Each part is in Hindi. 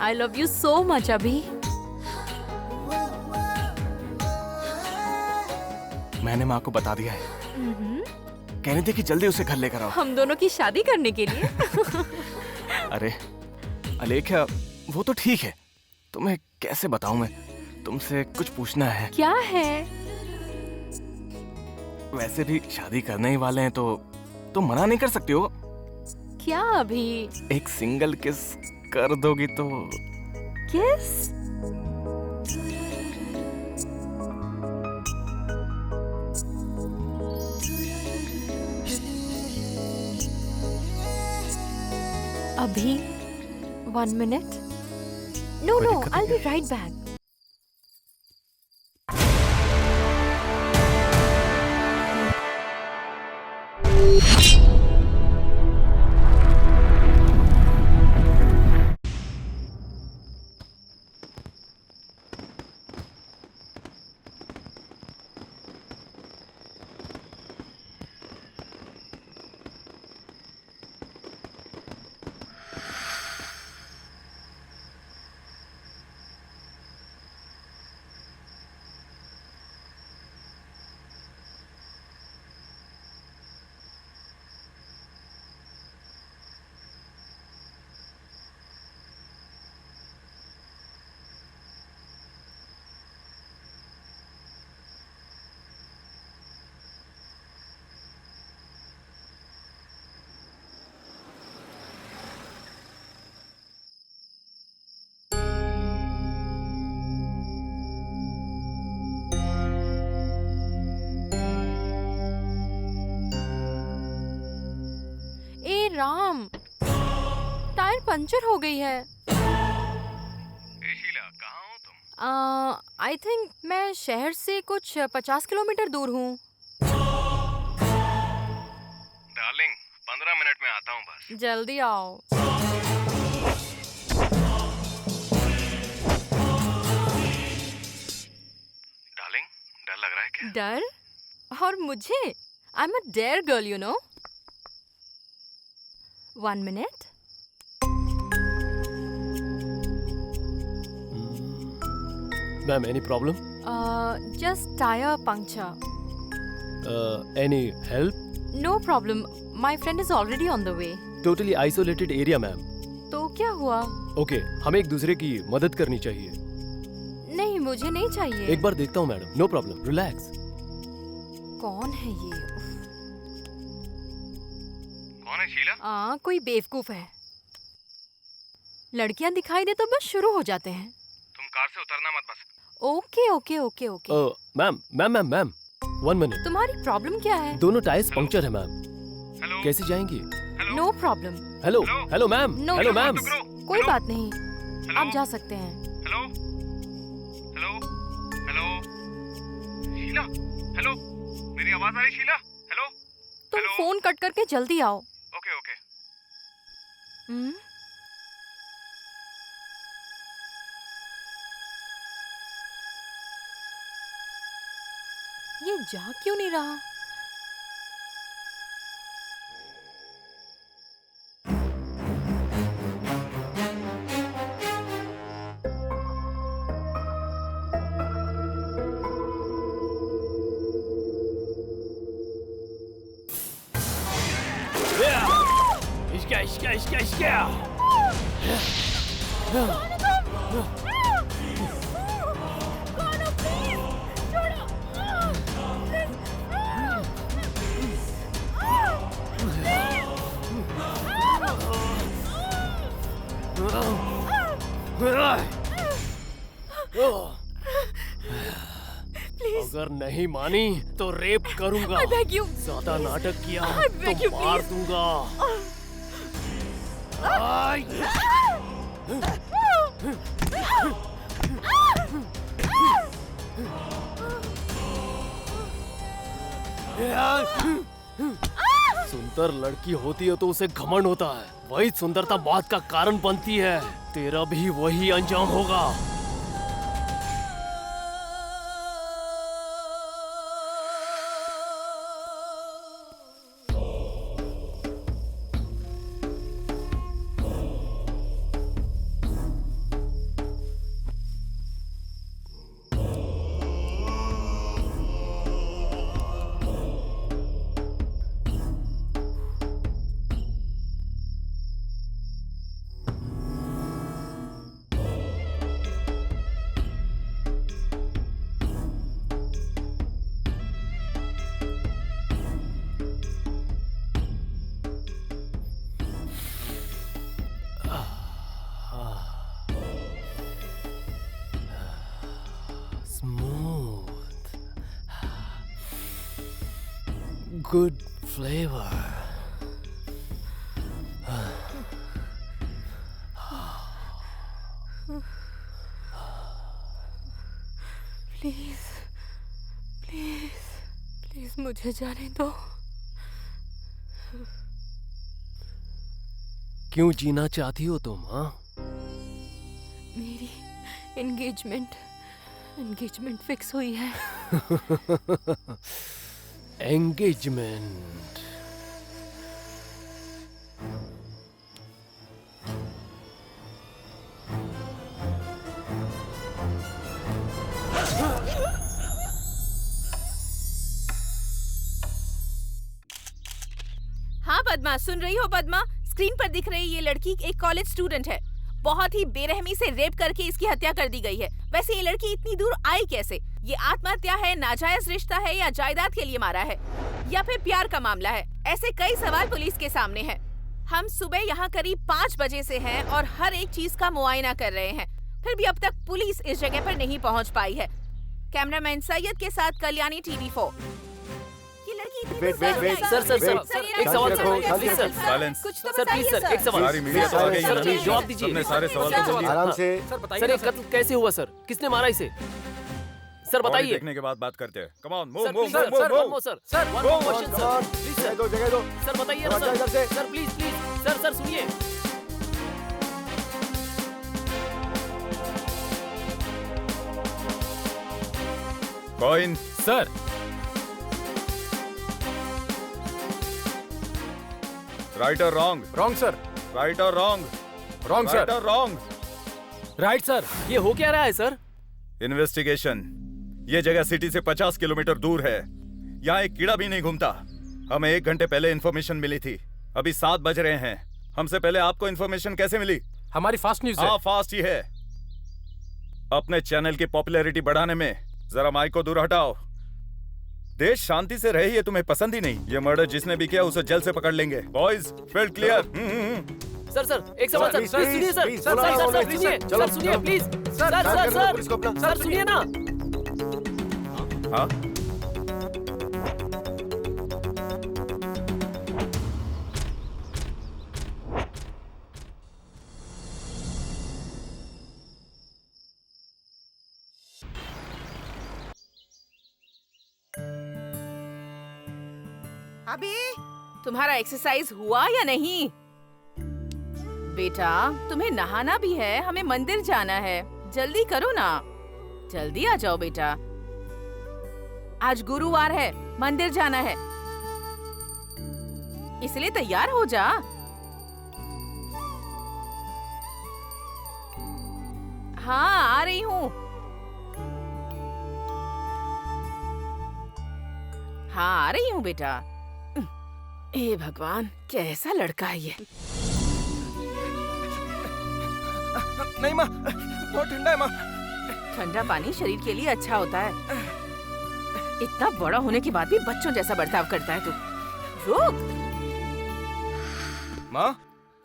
I love you so much अभी। मैंने माँ को बता दिया है। कहने थे कि जल्दी उसे घर लेकर आओ। हम दोनों की शादी करने के लिए। अरे अलेख्या, वो तो ठीक है, तुम्हें कैसे बताऊं मैं? तुमसे कुछ पूछना है। क्या है? वैसे भी शादी करने ही वाले हैं तो मना नहीं कर सकती हो। क्या अभी? एक सिंगल किस कर दोगी तो? किस? अभी 1 minute. No no, I will be right back. ए राम, टायर पंचर हो गई है। शीला, कहाँ हो तुम? आई थिंक मैं शहर से कुछ 50 किलोमीटर दूर हूँ। डार्लिंग, 15 मिनट में आता हूँ बस। जल्दी आओ। डार्लिंग, डर लग रहा है क्या? डर? और मुझे? I am a dare girl, you know. 1 minute. Ma'am, any problem? Just tyre puncture. Any help? No problem, my friend is already on the way. Totally isolated area, ma'am. तो क्या हुआ? Okay, हमें एक दूसरे की मदद करनी चाहिए। नहीं, मुझे नहीं चाहिए। एक बार देखता हूँ मैडम, नो प्रॉब्लम, रिलैक्स। कौन है ये? कौन है शीला? कोई बेवकूफ है। लड़कियां दिखाई दे तो बस शुरू हो जाते हैं। तुम कार से उतरना मत बस। Okay okay okay okay. Ma'am, 1 minute. तुम्हारी प्रॉब्लम क्या है? दोनों टायर्स पंक्चर है मैम। हेलो? कैसे जाएंगी? No problem. Hello ma'am. No hello problem. Ma'am. कोई बात नहीं, हेलो? आप जा सकते हैं। Hello? Hello? Hello? Sheela? Hello? मेरी आवाज आ रही शीला? हेलो? तुम हेलो? फोन कट करके जल्दी आओ। Okay okay. हम्म? ये जा क्यों नहीं रहा? इसका। अगर नहीं मानी तो रेप करूंगा। I beg you. ज्यादा नाटक किया I beg तो you, मार please. दूंगा। सुंदर लड़की होती है तो उसे घमंड होता है, वही सुंदरता मौत का कारण बनती है। तेरा भी वही अंजाम होगा। Good flavour. Please please please मुझे जाने दो। क्यों जीना चाहती हो तुम? हाँ, मेरी एंगेजमेंट फिक्स हुई है। एंगेजमेंट। हाँ पद्मा, सुन रही हो पद्मा? स्क्रीन पर दिख रही ये लड़की एक कॉलेज स्टूडेंट है। बहुत ही बेरहमी से रेप करके इसकी हत्या कर दी गई है। वैसे ये लड़की इतनी दूर आई कैसे? ये आत्महत्या है, नाजायज रिश्ता है, या जायदाद के लिए मारा है, या फिर प्यार का मामला है? ऐसे कई सवाल पुलिस के सामने हैं। हम सुबह यहाँ करीब 5 बजे से हैं और हर एक चीज का मुआयना कर रहे हैं, फिर भी अब तक पुलिस इस जगह पर नहीं पहुँच पाई है। कैमरामैन सैयद के साथ कल्याणी TV4। वेट सर एक सवाल sir. Silence. Sir please sir, एक सवाल। सारी मीडिया तो आ गई सर प्लीज जवाब दीजिए। सबने सारे सवाल तो जल्दी आराम से। सर ये कत्ल कैसे हुआ सर? किसने मारा इसे? सर बॉडी बताइए। देखने के बाद बात करते हैं। Come on, sir move please sir, sir one more sir, sir one more question sir, please sir. जगह दो। सर बताइए ना इधर सर, से। सर प्लीज सर सुनिए। कॉइन। सर राइट और रॉन्ग? Wrong sir. राइट और रॉन्ग? रॉन्ग राइट और रॉन्ग? Right sir. ये हो क्या रहा है सर? इन्वेस्टिगेशन। ये जगह सिटी से 50 किलोमीटर दूर है। यहाँ एक कीड़ा भी नहीं घूमता। हमें 1 घंटे पहले इन्फॉर्मेशन मिली थी। अभी 7 बज रहे हैं। हमसे पहले आपको इन्फॉर्मेशन कैसे मिली? हमारी फास्ट न्यूज़ है। हाँ, फास्ट ही है। अपने चैनल की पॉपुलैरिटी बढ़ाने में जरा माइक को दूर हटाओ। देश शांति से रहे ये तुम्हें पसंद ही नहीं। ये मर्डर जिसने भी किया उसे जल्द से पकड़ लेंगे। Boys, field clear. सर एक सवाल सर, सर, सुनिए सर, प्लीज, सर सुनिए, चलो, सर सुनिए प्लीज, सर सुनिए ना। हाँ, अभी तुम्हारा एक्सरसाइज हुआ या नहीं? बेटा तुम्हें नहाना भी है, हमें मंदिर जाना है। जल्दी करो ना, जल्दी आ जाओ बेटा। आज गुरुवार है, मंदिर जाना है, इसलिए तैयार हो जा। हाँ आ रही हूँ। हाँ आ रही हूँ बेटा। हे भगवान, कैसा लड़का है ये। नहीं माँ, बहुत ठंडा है माँ। ठंडा पानी शरीर के लिए अच्छा होता है। इतना बड़ा होने के बाद भी बच्चों जैसा बर्ताव करता है तू। रुक। माँ,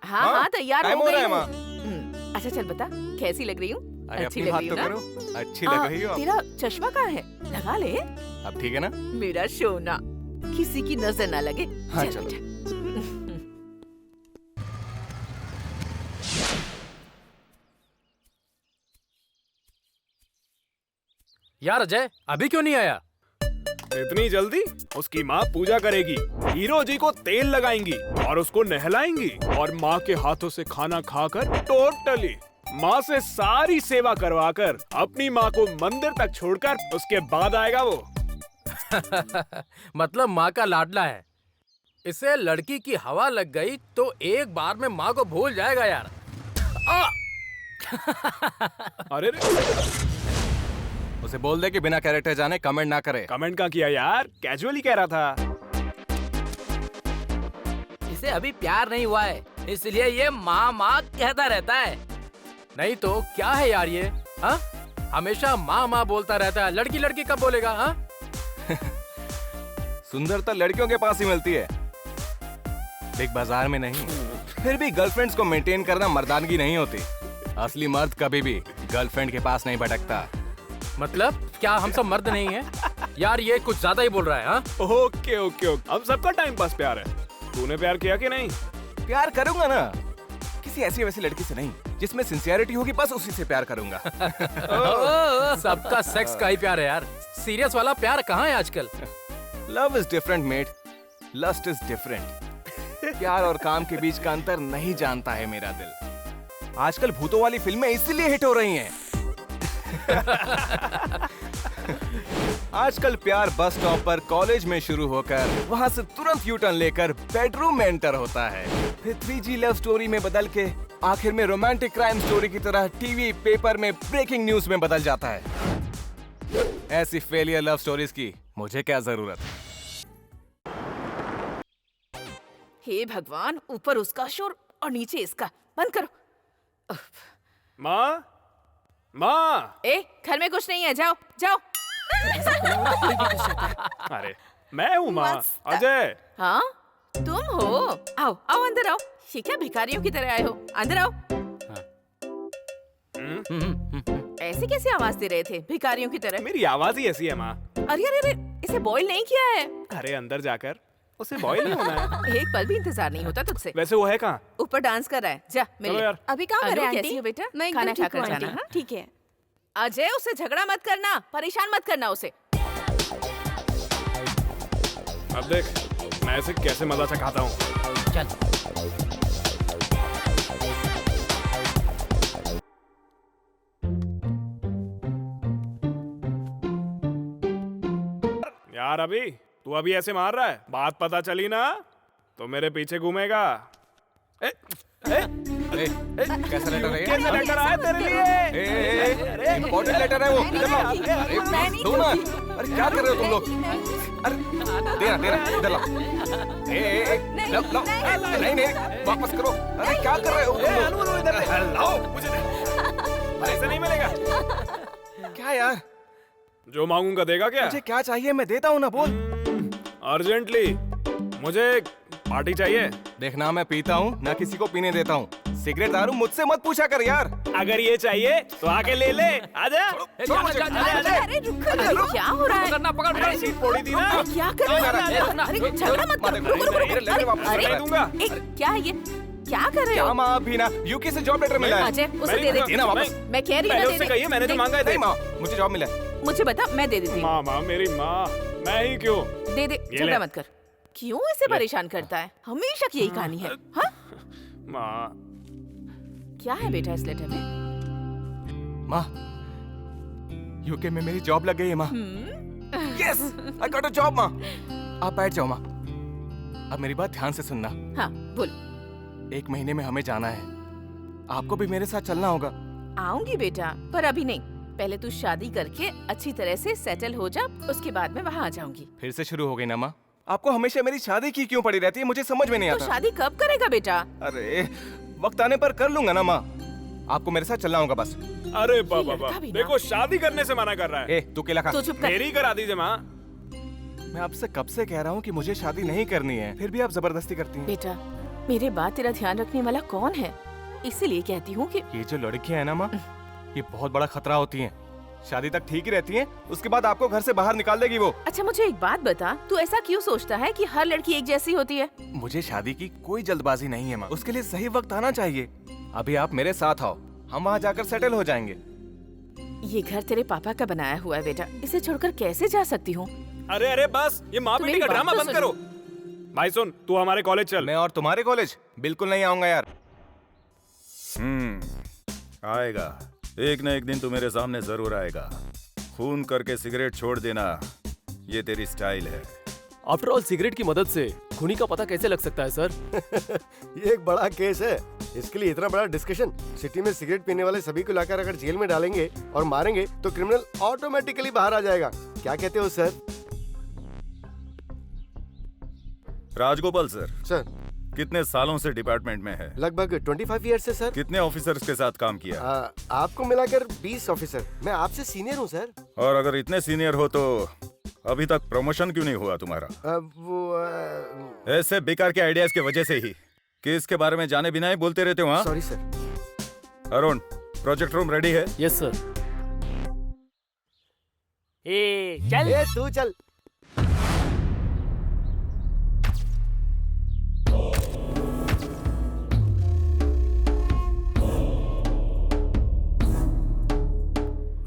हाँ हाँ, हाँ तैयार टाइम हो हो गई रहा है हूँ। माँ। अच्छा चल बता, कैसी लग रही हूँ? अरे अच्छी अपनी लग बात रही तो हूँ ना? करो। अच्छी लग रही हो आप। तेरा चश्मा कहाँ है? लगा ले। अब ठीक है ना? मेरा सोना, किसी की नजर ना लगे। हाँ, चल चलो। बेटा। यार अजय अभी क्यों नहीं आया? इतनी जल्दी? उसकी माँ पूजा करेगी, हीरो जी को तेल लगाएंगी और उसको नहलाएंगी और माँ के हाथों से खाना खाकर टोटली माँ से सारी सेवा करवाकर अपनी माँ को मंदिर तक छोड़कर उसके बाद आएगा वो। मतलब माँ का लाडला है। इसे लड़की की हवा लग गई तो एक बार में माँ को भूल जाएगा यार। अरे उसे बोल दे कि बिना कैरेक्टर जाने कमेंट ना करे। कमेंट का किया यार, कैजुअली कह रहा था। इसे अभी प्यार नहीं हुआ है, इसलिए ये माँ माँ कहता रहता है। नहीं तो क्या है यार ये? हाँ, हमेशा माँ माँ बोलता रहता है। लड़की लड़की कब बोलेगा? हाँ, सुंदरता लड़कियों के पास ही मिलती है, बिग बाजार में नहीं। फिर भी गर्लफ्रेंड्स को मेंटेन करना मर्दानगी नहीं होती। असली मर्द कभी भी गर्लफ्रेंड के पास नहीं भटकता। मतलब क्या हम सब मर्द नहीं हैं? यार ये कुछ ज्यादा ही बोल रहा है। हाँ ओके ओके ओके, हम सबका टाइम पास प्यार है। तूने प्यार किया कि नहीं? प्यार करूंगा ना, किसी ऐसी वैसी लड़की से नहीं, जिसमें सिंसियरिटी होगी, बस उसी से प्यार करूंगा। सबका सेक्स का ही प्यार है यार, सीरियस वाला प्यार कहाँ है आजकल? Love is different mate, lust is different. प्यार और काम के बीच का अंतर नहीं जानता है मेरा दिल। आजकल भूतों वाली फिल्में इसीलिए हिट हो रही हैं। आजकल प्यार बस स्टॉप पर, कॉलेज में शुरू होकर वहां से तुरंत यू टर्न लेकर बेडरूम में एंटर होता है, फिर 3G लव स्टोरी में बदल के आखिर में रोमांटिक क्राइम स्टोरी की तरह टीवी पेपर में ब्रेकिंग न्यूज में बदल जाता है। ऐसी फेलियर लव स्टोरीज की मुझे क्या जरूरत? हे भगवान, ऊपर उसका शोर और नीचे इसका। बंद करो। माँ, माँ। ए, घर में कुछ नहीं है, जाओ जाओ। अरे मैं हूँ माँ, अजय। हाँ तुम हो? आओ आओ अंदर आओ। ये क्या भिखारियों की तरह आए हो? अंदर आओ। ऐसे कैसे आवाज दे रहे थे भिखारियों की तरह? मेरी आवाज ही ऐसी है माँ। अरे अरे अरे, इसे बॉईल नहीं किया है? अरे अंदर जाकर उसे बॉयल नहीं होना है। एक पल भी इंतजार नहीं होता तुझसे। वैसे वो है कहाँ? ऊपर डांस कर रहा है, जा मिल चलो ले। यार। अभी कहाँ कर रहे हैं कैसी आंटी? हो बेटा? मैं एकदम खाना ठीक खाकर हूँ जाना। आंटी। हाँ? ठीक है। अजय, उससे झगड़ा मत करना, परेशान मत करना उसे। अब देख मैं इसे कैसे मजा चखाता हूँ। चल यार अभी तू अभी ऐसे मार रहा है, बात पता चली ना तो मेरे पीछे घूमेगा। ए, ए, अरे कैसा लेटर है ये? कैसा लेटर आया तेरे लिए? इम्पोर्टेंट लेटर है वो। इधर लाओ। अरे दो ना। अरे क्या कर रहे हो तुम लोग? अरे दे ना इधर लाओ। लाओ लाओ। नहीं नहीं वापस करो। अरे क्या कर रहे हो तुम लोग? इधर लाओ, मुझे दे। ऐसे नहीं मिलेगा। क्या यार, जो मांगूंगा देगा क्या? मुझे क्या चाहिए मैं देता हूँ ना, बोल। अर्जेंटली मुझे पार्टी चाहिए। देखना मैं पीता हूँ ना किसी को पीने देता हूँ। सिगरेट दारू मुझसे मत पूछा कर यार। अगर ये चाहिए तो आके ले ले, आजा। छोड़ मुझे। अरे रुको, क्या हो रहा है? पकड़ना पकड़ अरे सीट फोड़ी थी ना। क्या कर रहे हो? अरे झगड़ा मत करो। रुको रुको रुको। लेटर वापस अरे कर दूंगा। क्या है ये? क्या कर रहे क्या हो? माँ अभी ना यूके से जॉब लेटर मिला है। अजय, उसे दे दे। देना वापस। मैं कह रही हूँ पहले ना, उससे दे कहिए, मैंने तो दे। मांगा है। नहीं माँ, मुझे जॉब मिला है। मुझे बता, मैं दे देती हूँ। माँ माँ मेरी माँ, मैं ही क्यों? दे दे, ये झगड़ा ले। मत कर। क्यों इसे परेशान करता है? हमेशा की यही कहानी है। हाँ? माँ क्या है बेटा इस लेटर में? माँ यूके में मेरी जॉब लग गई है माँ। Yes I got a job माँ। आप बैठ जाओ माँ। अब मेरी बात ध्यान से सुनना। हाँ बोल। 1 महीने में हमें जाना है, आपको भी मेरे साथ चलना होगा। आऊंगी बेटा, पर अभी नहीं। पहले तू शादी करके अच्छी तरह से सेटल हो जा, उसके बाद में वहाँ आ जाऊंगी। फिर से शुरू हो गई ना माँ? आपको हमेशा मेरी शादी की क्यों पड़ी रहती है, मुझे समझ में नहीं तो आता। शादी कब करेगा बेटा? अरे वक्त आने पर कर लूंगा ना माँ। आपको मेरे साथ चलना होगा बस। अरे बाबा लड़का भी ना। देखो शादी करने से मना कर रहा है। ए तू केला खा। तू चुप कर। मेरी करा दीजिए माँ। मैं आपसे कब से कह रहा हूँ कि मुझे शादी नहीं करनी है, फिर भी आप जबरदस्ती करती हैं। बेटा, मेरे बाद तेरा ध्यान रखने वाला कौन है? इसीलिए कहती हूँ कि ये जो लड़कियां हैं ना माँ, ये बहुत बड़ा खतरा होती हैं। शादी तक ठीक ही रहती हैं, उसके बाद आपको घर से बाहर निकाल देगी वो। अच्छा मुझे एक बात बता, तू ऐसा क्यों सोचता है कि हर लड़की एक जैसी होती है? मुझे शादी की कोई जल्दबाजी नहीं है माँ, उसके लिए सही वक्त आना चाहिए। अभी आप मेरे साथ आओ, हम वहाँ जाकर सेटल हो जाएंगे। ये घर तेरे पापा का बनाया हुआ है बेटा, इसे छोड़कर कैसे जा सकती हूँ? अरे अरे बस ये माँ तू बेटी का मेरी बात ड्रामा तो बंद सुन। करो। भाई सुन, तू हमारे कॉलेज चल। मैं और तुम्हारे कॉलेज बिल्कुल नहीं आऊंगा यार। आएगा, एक न एक दिन तू मेरे सामने जरूर आएगा। खून करके सिगरेट छोड़ देना, ये तेरी स्टाइल है। आफ्टर ऑल सिगरेट की मदद से खूनी का पता कैसे लग सकता है सर? ये एक बड़ा केस है, इसके लिए इतना बड़ा डिस्कशन। सिटी में सिगरेट पीने वाले सभी को लाकर अगर जेल में डालेंगे और मारेंगे तो क्रिमिनल ऑटोमेटिकली बाहर आ जाएगा। क्या कहते हो सर? राजगोपाल सर, सर कितने सालों से डिपार्टमेंट में है? लगभग 25 ईयर से सर। कितने ऑफिसर्स के साथ काम किया? आपको मिलाकर 20 ऑफिसर। मैं आपसे सीनियर हूँ सर। और अगर इतने सीनियर हो तो अभी तक प्रमोशन क्यों नहीं हुआ तुम्हारा? ऐसे बेकार के आइडियाज की वजह से ही केस के बारे में जाने बिना ही बोलते रहते हो। हाँ sorry sir. Arun, project room ready है? Yes sir. चल। ए तू चल।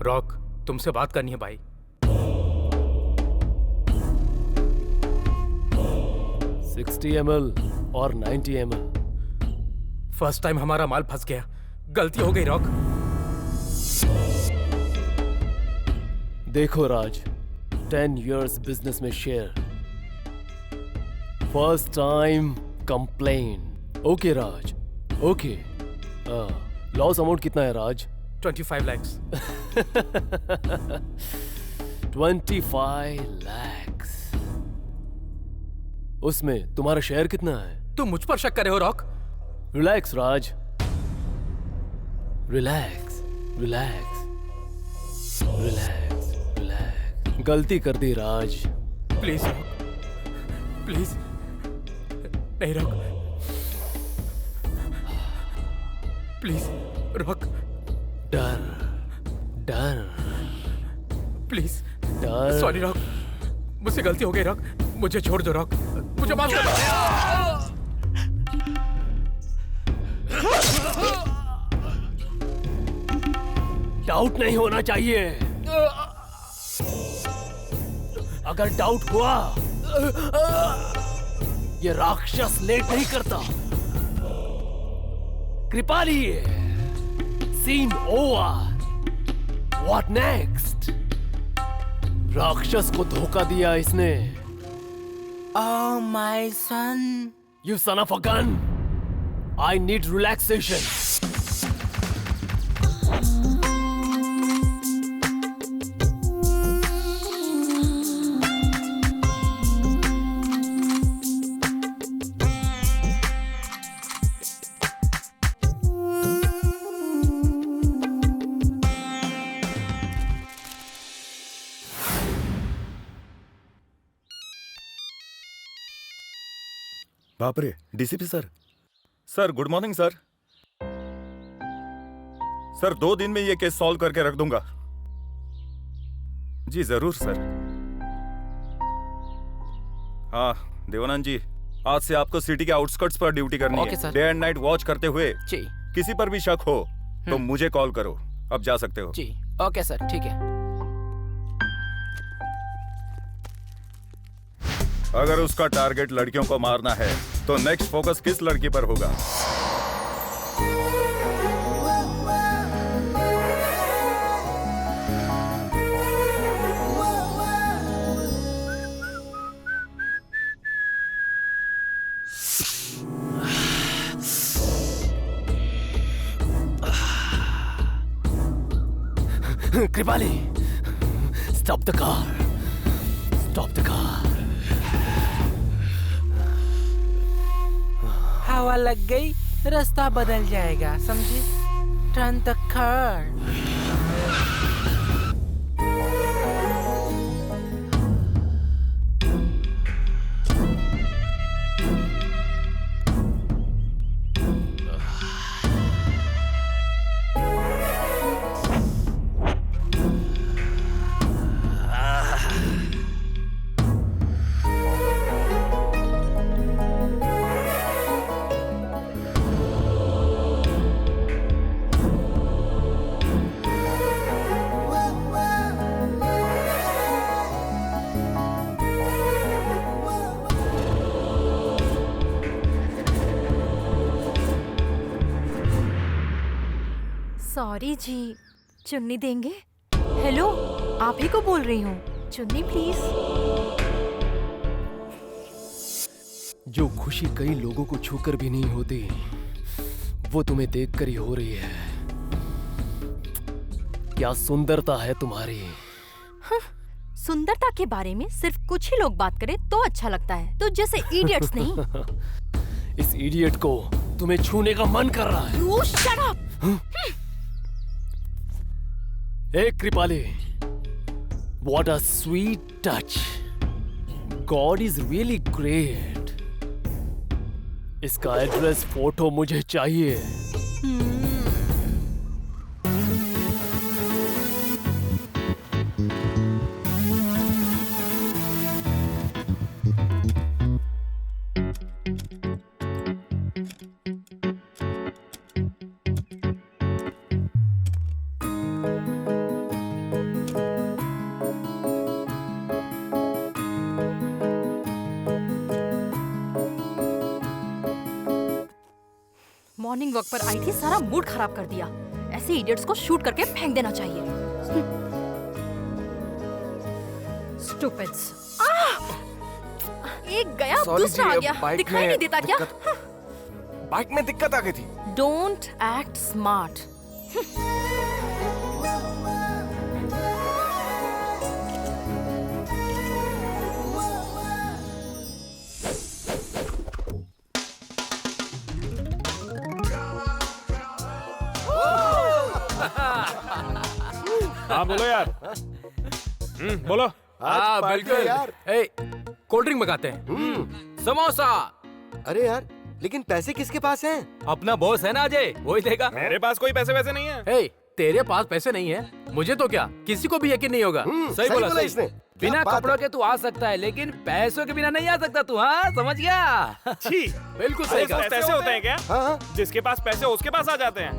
रॉक, तुमसे बात करनी है भाई। 60 ml और 90 ml। फर्स्ट टाइम हमारा माल फंस गया, गलती हो गई रॉक। देखो राज, 10 years बिजनेस में share, first time complain. Okay Raj, okay. Loss amount कितना है राज? 25 lakhs। 25 lakhs। उसमें तुम्हारा शेयर कितना है? तुम मुझ पर शक कर रहे हो रॉक? रिलैक्स राज, रिलैक्स रिलैक्स रिलैक्स रिलैक्स। गलती कर दी राज। प्लीज रॉक, प्लीज नहीं रॉक, प्लीज रॉक। डर डर प्लीज, डर। सॉरी रॉक, मुझसे गलती हो गई रॉक, मुझे छोड़ दो रॉक, मुझे माफ कर दो। डाउट नहीं होना चाहिए। अगर डाउट हुआ, ये राक्षस लेट नहीं करता। Kripali, seen over. What next? राक्षस को धोखा दिया इसने। Oh my son. You son of a gun! I need relaxation. बाप रे, DCP sir. Sir good morning sir. Sir 2 दिन में ये केस सॉल्व करके रख दूंगा। जी जरूर सर। हाँ देवानंद जी, आज से आपको सिटी के आउटस्कर्ट्स पर ड्यूटी करनी ओके है। Sir. Day and night watch करते हुए जी किसी पर भी शक हो तो मुझे कॉल करो। अब जा सकते हो। जी ओके सर, ठीक है। अगर उसका टारगेट लड़कियों को मारना है तो नेक्स्ट फोकस किस लड़की पर होगा? Kripali, stop the car. Stop the car. हवा लग गई, रास्ता बदल जाएगा, समझे? Turn the car. सॉरी जी, चुन्नी देंगे? हेलो, आप ही को बोल रही हूँ, चुन्नी प्लीज। जो खुशी कई लोगों को छूकर भी नहीं होती, वो तुम्हें देखकर ही हो रही है। क्या सुंदरता है तुम्हारी। सुंदरता के बारे में सिर्फ कुछ ही लोग बात करें तो अच्छा लगता है, तो जैसे इडियट्स नहीं। इस इडियट को तुम्हें छूने का मन कर रहा है। You shut up! Hey Kripali, what a sweet touch. God is really great. इसका एड्रेस फोटो मुझे चाहिए। मॉर्निंग वॉक पर आई थी, सारा मूड खराब कर दिया। ऐसे इडियट्स को शूट करके फेंक देना चाहिए। स्टूपिड्स। एक गया Sorry दूसरा जी, आ अब गया, बाइक दिखाई में नहीं देता क्या? बाइक में दिक्कत आ गई थी। Don't act smart. हाँ बोलो यार। बोलो। हाँ पार्टी है बिल्कुल यार। ए, कोल्ड ड्रिंक मंगाते हैं। समोसा। अरे यार, लेकिन पैसे किसके पास हैं? अपना बॉस है ना अजय, वही देगा। मेरे पास कोई पैसे वैसे नहीं है। ए, तेरे पास पैसे नहीं है, मुझे तो क्या किसी को भी यकीन नहीं होगा। सही बोला इसने। बिना क्या बात कपड़ों है। के तू आ सकता है, लेकिन पैसों के बिना नहीं आ सकता तू। हाँ समझ गया। छी, बिल्कुल अरे सही कुछ कहा। पैसे होते हैं क्या? हाँ हाँ, जिसके पास पैसे उसके पास आ जाते हैं।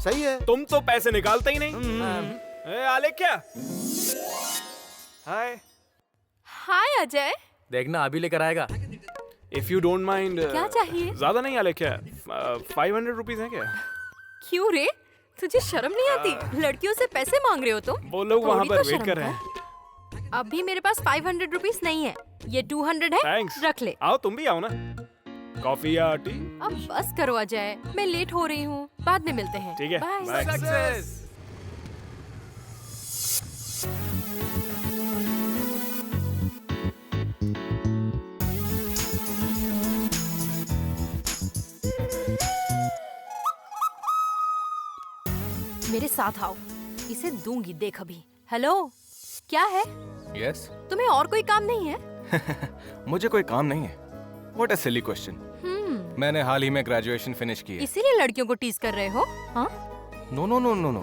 सही है। तुम तो पैसे निकालते ही नहीं। आलेख्या। हाय। हाय अजय, देखना अभी लेकर आएगा। If you don't mind. क्या चाहिए? ज्यादा नहीं आलेख्या, 500 रुपीज है क्या? क्यों रे? तुझे शर्म नहीं आती? लड़कियों से पैसे मांग रहे हो तुम? वो लोग वहाँ थोड़ी पर तो वेट शर्म कर रहे कर। हैं। अभी मेरे पास 500 रुपीस नहीं है, ये 200 है। थैंक्स। रख ले। आओ तुम भी आओ ना। कॉफी या टी? अब बस करो अजय, मैं लेट हो रही हूँ, बाद में मिलते हैं। ठीक है, बाय। बाय। सक्सेस। मेरे साथ आओ, इसे दूंगी, देख अभी। हेलो, क्या है? यस। तुम्हें और कोई काम नहीं है? मुझे कोई काम नहीं है। What a silly question. मैंने हाल ही में ग्रेजुएशन फिनिश की है। इसीलिए लड़कियों को टीज कर रहे हो? हाँ? No no no no no,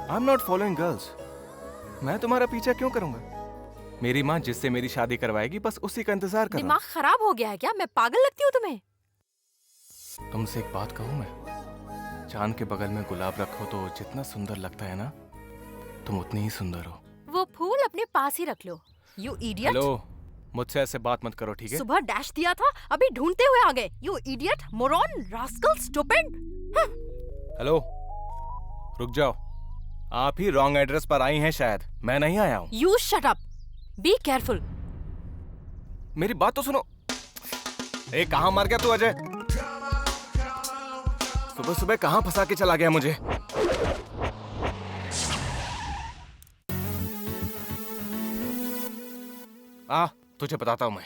I am not following girls. मैं तुम्हारा पीछा क्यों करूंगा? मेरी माँ जिससे मेरी शादी करवाएगी, बस उसी का इंतजार कर रहा दिमाग खराब हो गया है क्या? मैं पागल लगती हूँ तुम्हें? हूँ। तुमसे एक बात कहूँ मैं? चांद के बगल में गुलाब रखो तो जितना सुंदर लगता है ना, तुम उतनी ही सुंदर हो। वो फूल अपने पास ही रख लो, यू इडियट। हेलो, मुझसे ऐसे बात मत करो, ठीक है? सुबह डैश दिया था, अभी ढूंढते हुए आ गए। You idiot, moron, rascal, stupid. Hello, रुक जाओ। आप ही रॉन्ग एड्रेस पर आई हैं शायद, मैं नहीं आया हूँ। You shut up, be careful. मेरी बात तो सुनो। ए, कहाँ मार गया तू अजय? सुबह सुबह कहाँ फंसा के चला गया मुझे? आ, तुझे बताता हूँ मैं।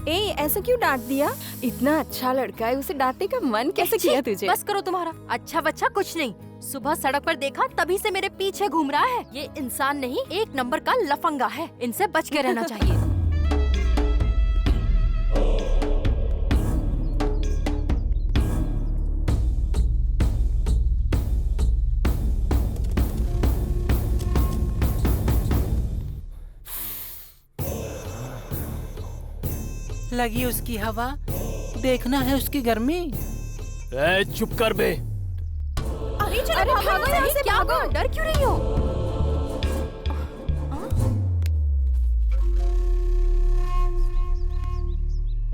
ए, ऐसा क्यों डांट दिया? इतना अच्छा लड़का है, उसे डांटने का मन कैसे किया तुझे? बस करो तुम्हारा अच्छा बच्चा कुछ नहीं। सुबह सड़क पर देखा, तभी से मेरे पीछे घूम रहा है। ये इंसान नहीं, एक नंबर का लफंगा है। इनसे बच के रहना चाहिए। लगी उसकी हवा, देखना है उसकी गर्मी। ए, चुप कर बे। अरे चलो भागो यहाँ से, क्या भागो? डर क्यों रही हो?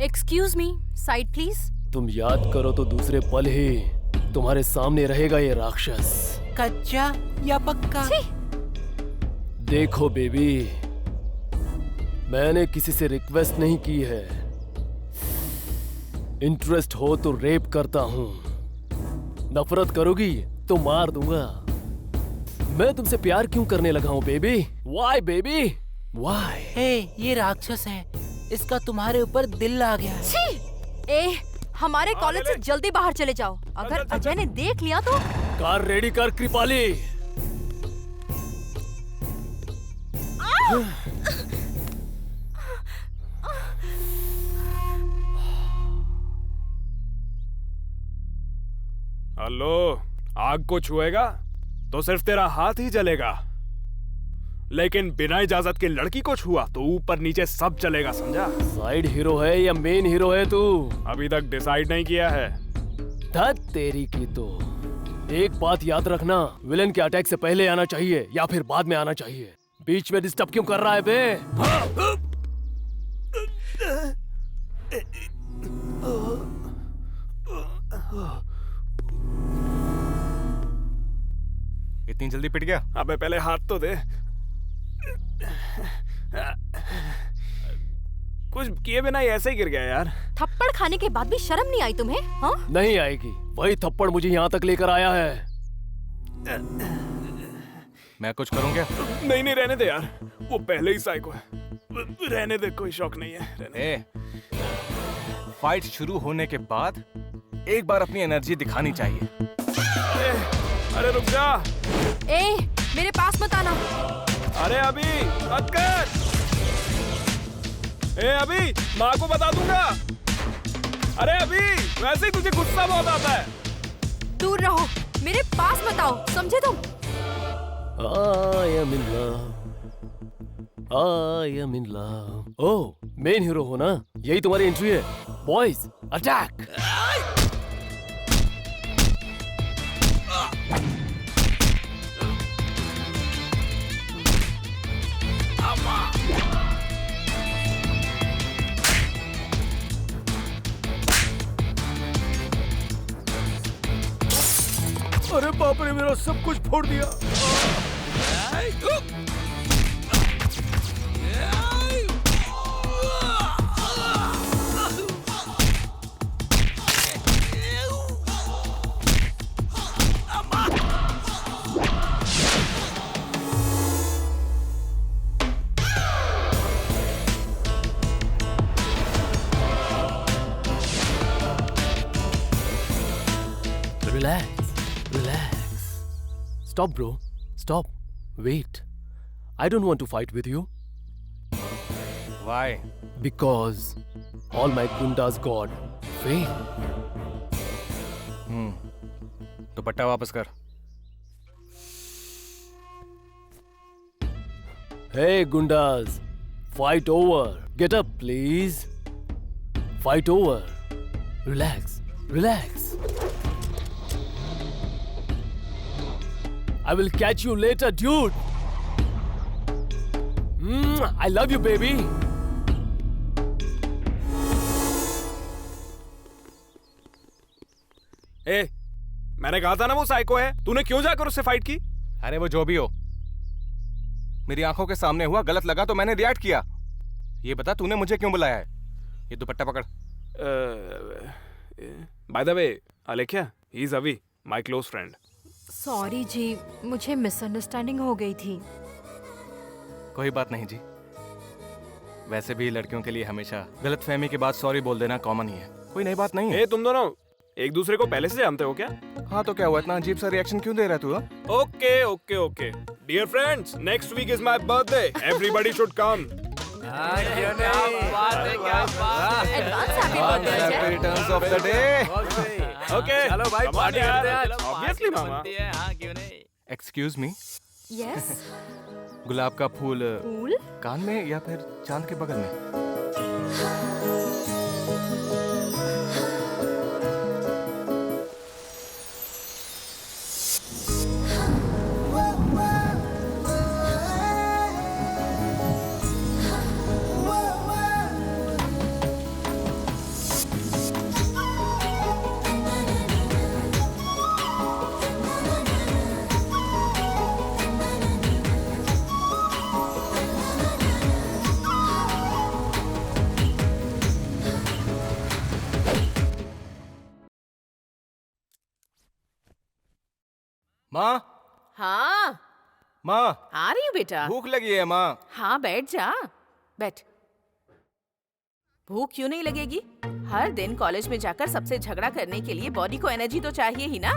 Excuse me, side please. तुम याद करो तो दूसरे पल ही तुम्हारे सामने रहेगा ये राक्षस। कच्चा या पक्का? देखो बेबी, मैंने किसी से रिक्वेस्ट नहीं की है। इंटरेस्ट हो तो रेप करता हूँ, नफरत करोगी तो मार दूंगा। मैं तुमसे प्यार क्यों करने लगा हूँ baby? Why baby, why? Hey, ये राक्षस है, इसका तुम्हारे ऊपर दिल आ गया है। छी! ए, हमारे कॉलेज से जल्दी बाहर चले जाओ। अगर अजय ने देख लिया तो। कार रेडी कर कृपाली। हेलो, आग को छुएगा तो सिर्फ तेरा हाथ ही जलेगा, लेकिन बिना इजाजत के लड़की को छुआ तो ऊपर नीचे सब चलेगा, समझा? साइड हीरो है या मेन हीरो है तू? अभी तक डिसाइड नहीं किया है। धत तेरी की तो। एक बात याद रखना, विलन के अटैक से पहले आना चाहिए या फिर बाद में आना चाहिए। बीच में डिस्टर्ब क्यों कर रहा है बे? इतनी जल्दी पिट गया? अबे पहले हाथ तो दे। कुछ किए बिना ही ऐसे ही गिर गया यार। थप्पड़ खाने के बाद भी शर्म नहीं आई तुम्हें? हाँ? नहीं आएगी, वही थप्पड़ मुझे यहाँ तक लेकर आया है। मैं कुछ करूँ क्या? नहीं नहीं रहने दे यार, वो पहले ही साइको है। रहने दे, कोई शौक नहीं है। रहने। फाइट शुरू होने के बाद एक बार अपनी एनर्जी दिखानी चाहिए। अरे रुक जा। मेरे पास मत आना। अरे अभी मत कर। अभी माँ को बता दूंगा। अरे अभी वैसे ही तुझे गुस्सा बहुत आता है। दूर रहो, मेरे पास मत आओ, समझे तुम? I am in love. I am in love. Oh, main hero हो ना? यही तुम्हारी एंट्री है। Boys, attack! अरे बाप रे, मेरा सब कुछ फोड़ दिया। Relax. Stop, bro. Stop. Wait. I don't want to fight with you. Why? Because all my gundas got fail. दुपट्टा वापस कर। Hey, gundas. Fight over. Get up, please. Fight over. Relax. I will catch you later, dude. I love you, baby. मैंने कहा था ना वो साइको है। तूने क्यों जाकर उससे फाइट की? अरे वो जो भी हो, मेरी आंखों के सामने हुआ, गलत लगा तो मैंने रिएक्ट किया। ये बता तूने मुझे क्यों बुलाया है? ये दुपट्टा पकड़। By the way, अलेख्या, he is अवी, माय क्लोज फ्रेंड। सॉरी जी, मुझे मिसअंडरस्टैंडिंग हो गई थी। कोई बात नहीं जी, वैसे भी लड़कियों के लिए हमेशा गलतफहमी के बाद सॉरी बोल देना कॉमन ही है, कोई नई बात नहीं है। तुम दोनों एक दूसरे को पहले से जानते हो क्या? हाँ तो क्या हुआ, इतना अजीब सा रिएक्शन क्यों दे रहा है तू? Okay dear friends, next week is my birthday, everybody should come. Advance happy birthday. Returns of the day. Okay चलो भाई, पार्टी करते हैं आज। ऑब्वियसली मामा। हाँ, क्यों नहीं? Excuse me, yes. गुलाब का फूल फूल कान में या फिर चांद के बगल में? माँ, हाँ माँ, आ रही हूँ बेटा। भूख लगी है माँ। हाँ बैठ जा, बैठ। भूख क्यों नहीं लगेगी? हर दिन कॉलेज में जाकर सबसे झगड़ा करने के लिए बॉडी को एनर्जी तो चाहिए ही ना।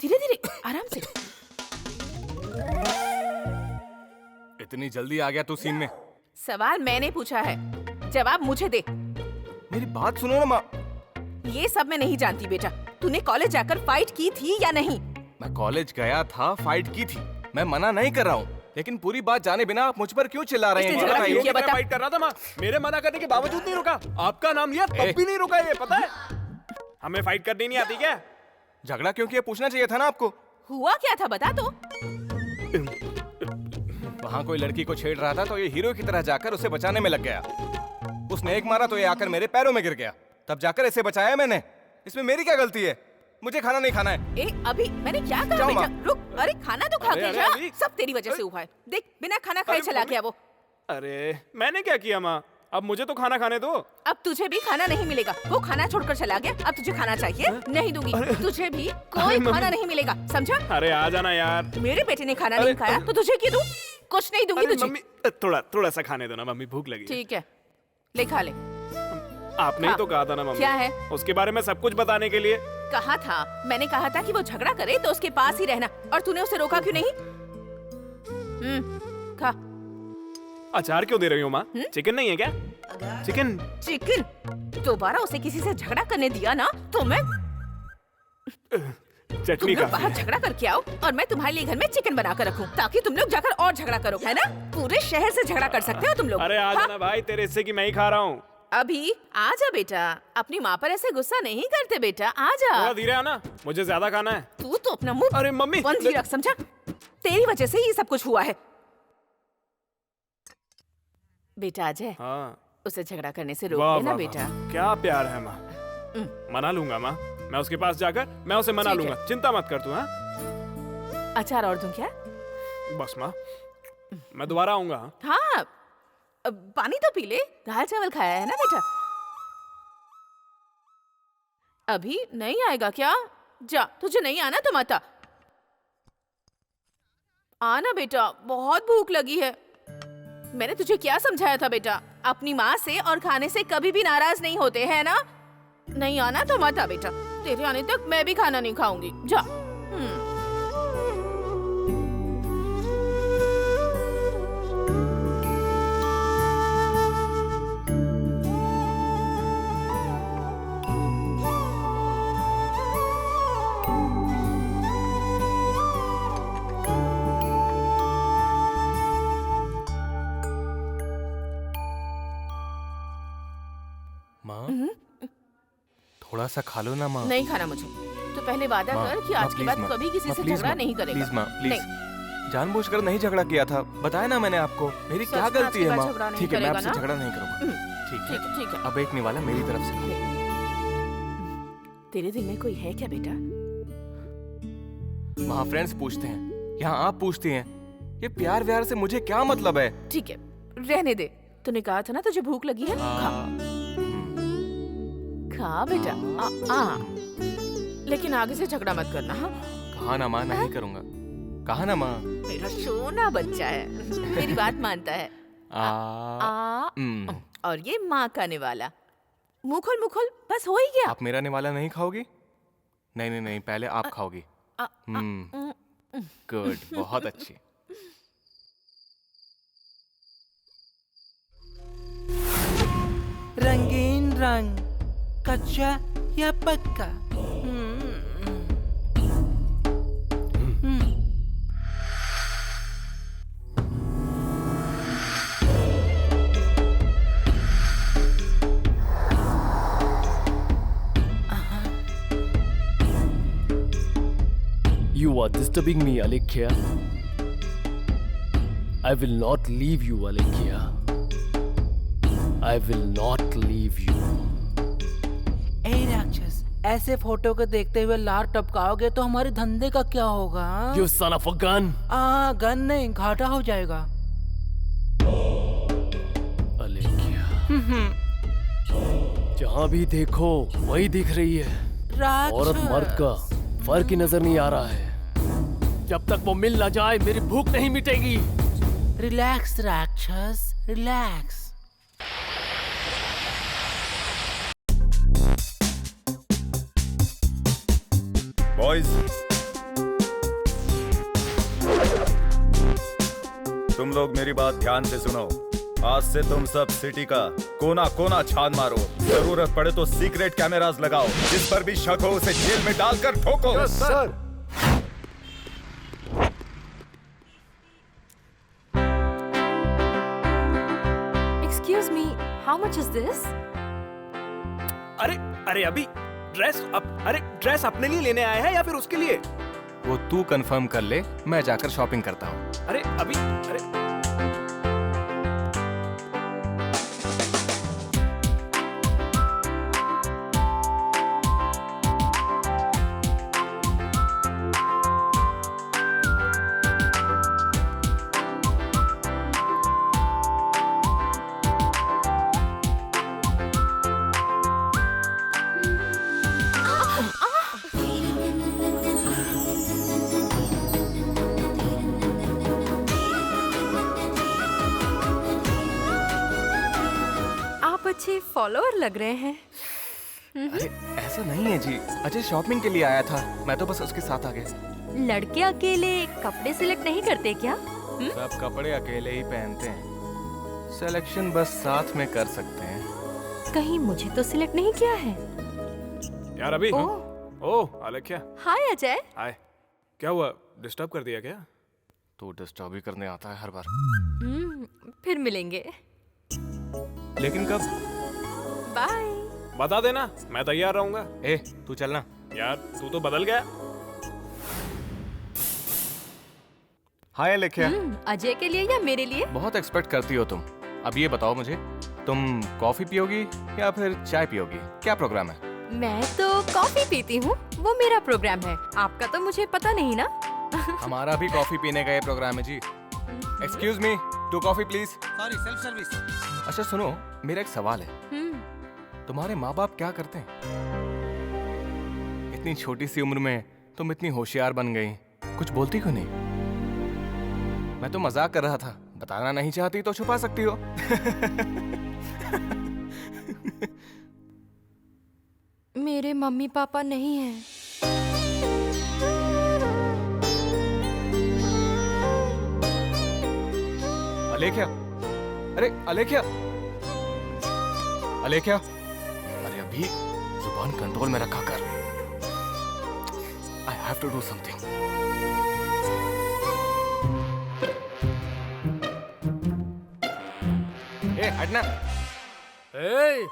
धीरे धीरे, आराम से। इतनी जल्दी आ गया तू सीन में? सवाल मैंने पूछा है, जवाब मुझे दे। मेरी बात सुनो ना माँ। ये सब मैं नहीं जानती बेटा। तूने कॉलेज जाकर फाइट की थी या नहीं? मैं कॉलेज गया था, फाइट की थी, मैं मना नहीं कर रहा हूँ, लेकिन पूरी बात जाने बिना आप मुझ पर क्यों चिल्ला रहे हैं? मैं फाइट कर रहा था माँ, मेरे मना करने के बावजूद नहीं रुका। आपका नाम लिया तब भी नहीं रुका, ये पता है? हमें फाइट करनी नहीं आती क्या? झगड़ा क्यों किया पूछना चाहिए था ना आपको। हुआ क्या था बता तो। वहाँ कोई लड़की को छेड़ रहा था तो ये हीरो की तरह जाकर उसे बचाने में लग गया। उसने एक मारा तो ये आकर मेरे पैरों में गिर गया, तब जाकर इसे बचाया मैंने। इसमें मेरी क्या गलती है? मुझे खाना नहीं खाना है। ए अभी मैंने क्या कहा जाओ बेटा? माँ। रुक, अरे खाना तो खा अरे, के अरे, जा। अभी। सब तेरी वजह से हुआ है। देख बिना खाना खाए अरे, चला मम्मी। गया वो। अरे मैंने क्या किया माँ? अब मुझे तो खाना खाने दो। अब तुझे भी खाना नहीं मिलेगा। वो खाना छोड़कर चला गया, अब तुझे खाना चाहिए? नहीं दूंगी। तुझे भी कोई खाना नहीं मिलेगा, समझा? अरे आ जाना यार। मेरे बेटे ने खाना नहीं खाया तो तुझे क्यों दूं? कुछ नहीं दूंगी अरे तुझे। मम्मी थोड़ा सा खाने दो ना मम्मी, भूख लगी है। ठीक है, ले खा ले। आपने ही तो कहा था ना मम्मी। क्या है? उसके बारे में सब कुछ बताने के लिए। कहा था, मैंने कहा था कि वो झगड़ा करे तो उसके पास ही रहना, और तूने उसे रोका क्यों नहीं? खा। अचार क्यों दे रही हो माँ? चिकन नहीं है क्या? चिकन। चिकन? दोबारा उसे किसी से झगड़ा करने दिया ना तो मैं चटनी तुम लोग काफी बाहर है। झगड़ा करके आओ और मैं तुम्हारे लिए घर में चिकन बना कर रखूं, ताकि तुम लोग जाकर और झगड़ा करो, है ना? पूरे शहर से झगड़ा कर सकते हो तुम लोग। अरे आ हाँ? जाना भाई, तेरे हिस्से की मैं ही खा रहा हूँ। अभी आजा बेटा, अपनी माँ पर ऐसे गुस्सा नहीं करते बेटा, आजा। थोड़ा धीरे आना, मुझे ज्यादा खाना है। तू तो अपना मुंह अरे मम्मी बंद ही रख, समझा? तेरी वजह से ये सब कुछ हुआ है। बेटा अजय, हाँ। उसे झगड़ा करने से रोक वाह, लेना वाह, बेटा। वाह। क्या प्यार है माँ। मना लूंगा माँ, मैं उसके पास जाकर मैं उसे मना ठीक है। लूंगा, चिंता मत कर तू। हाँ अचार और दूं क्या? बस माँ, मैं दोबारा आऊंगा। हाँ, पानी तो पी ले, दाल चावल खाया है ना बेटा? अभी नहीं आएगा क्या? जा, तुझे नहीं आना तो मत आ। आना बेटा, बहुत भूख लगी है। मैंने तुझे क्या समझाया था बेटा? अपनी माँ से और खाने से कभी भी नाराज नहीं होते, है ना? नहीं आना तो मत आ बेटा, तेरे आने तक मैं भी खाना नहीं खाऊंगी। जा। माँ थोड़ा सा खा लो ना माँ। नहीं खाना मुझे। तो पहले वादा माँ, कर कि माँ, आज के प्लीज बाद माँ, कभी किसी माँ, से प्लीज झगड़ा माँ, नहीं करेगा। प्लीज माँ, प्लीज। नहीं। जानबूझकर नहीं झगड़ा किया था, बताया ना मैंने आपको। मेरी सच क्या में आज गलती के है बाद माँ? झगड़ा नहीं ठीक है, मैं करेगा आपसे ना? झगड़ा नहीं करूँगा। ठीक ठीक है, ठीक है। अब एक निवाला मेरी तरफ से। तेरे दिल में कोई है क्या बेटा? वहाँ फ्रेंड्स पूछते हैं, यहाँ आप पूछती हैं। ये प्यार व्यार से मुझे क्या मतलब है? ठीक है, रहने दे। तूने कहा था ना तुझे भूख लगी है, खा। खा बेटा। लेकिन आगे से झगड़ा मत करना। हाँ, कहा ना माँ, नहीं करूँगा। कहा ना माँ। मेरा सोना बच्चा है, मेरी बात मानता है। और ये माँ का निवाला। मुखल मुखल, बस हो ही गया। आप मेरा निवाला नहीं खाओगी? नहीं नहीं नहीं, पहले आप खाओगी। गुड, बहुत अच्छी। रंगीन रंग, कच्चा या पक्का? You are disturbing me, Alekhya. I will not leave you, Alekhya. I will not leave you. ए राक्षस, ऐसे फोटो को देखते हुए लार टपकाओगे तो हमारे धंधे का क्या होगा? You son of a gun! Gun नहीं, घाटा हो जाएगा। Alekhya. जहाँ भी देखो वही दिख रही है। औरत मर्द का फर्क ही नजर नहीं आ रहा है। जब तक वो मिल ना जाए मेरी भूख नहीं मिटेगी। रिलैक्स राक्षस, रिलैक्स। बॉयज, तुम लोग मेरी बात ध्यान से सुनो। आज से तुम सब सिटी का कोना कोना छान मारो। जरूरत पड़े तो सीक्रेट कैमरास लगाओ। जिस पर भी शक हो उसे जेल में डालकर ठोको। Sir. Excuse me, how much is this? अरे अरे अभी ड्रेस अपने लिए लेने आया है या फिर उसके लिए? वो तू कंफर्म कर ले, मैं जाकर शॉपिंग करता हूँ। अरे अभी, अरे अच्छे फॉलोअर लग रहे हैं। अरे ऐसा नहीं है जी, अजय शॉपिंग के लिए आया था, मैं तो बस उसके साथ आ गया। लड़के अकेले कपड़े सिलेक्ट नहीं करते क्या? सब कपड़े अकेले ही पहनते हैं, सिलेक्शन बस साथ में कर सकते हैं। कहीं मुझे तो सिलेक्ट नहीं किया है। यार अभी ओह अलेख्या। हाय अजय। हाय, क्या हुआ, डिस्टर्ब कर दिया क्या? तो डिस्टर्ब ही करने आता है हर बार। फिर मिलेंगे। लेकिन कब? बाय। बता देना, मैं तैयार रहूंगा। ए तू चलना। यार तू तो बदल गया। हाय अलेख्या। अजय के लिए या मेरे लिए? बहुत एक्सपेक्ट करती हो तुम। अब ये बताओ मुझे, तुम कॉफी पियोगी या फिर चाय पियोगी? क्या प्रोग्राम है? मैं तो कॉफी पीती हूँ, वो मेरा प्रोग्राम है। आपका तो मुझे पता नहीं ना। हमारा भी कॉफी पीने का ये प्रोग्राम है जी। Excuse me, 2 coffee please. Sorry, self service. अच्छा सुनो, मेरा एक सवाल है। तुम्हारे माँ बाप क्या करते हैं? इतनी छोटी सी उम्र में तुम इतनी होशियार बन गई, कुछ बोलती क्यों नहीं? मैं तो मजाक कर रहा था, बताना नहीं चाहती तो छुपा सकती हो। मेरे मम्मी पापा नहीं हैं। अलेख्या, अरे अलेख्या, अलेख्या, अरे अभी जुबान कंट्रोल में रखा कर। I have to do something. ए हटना। ए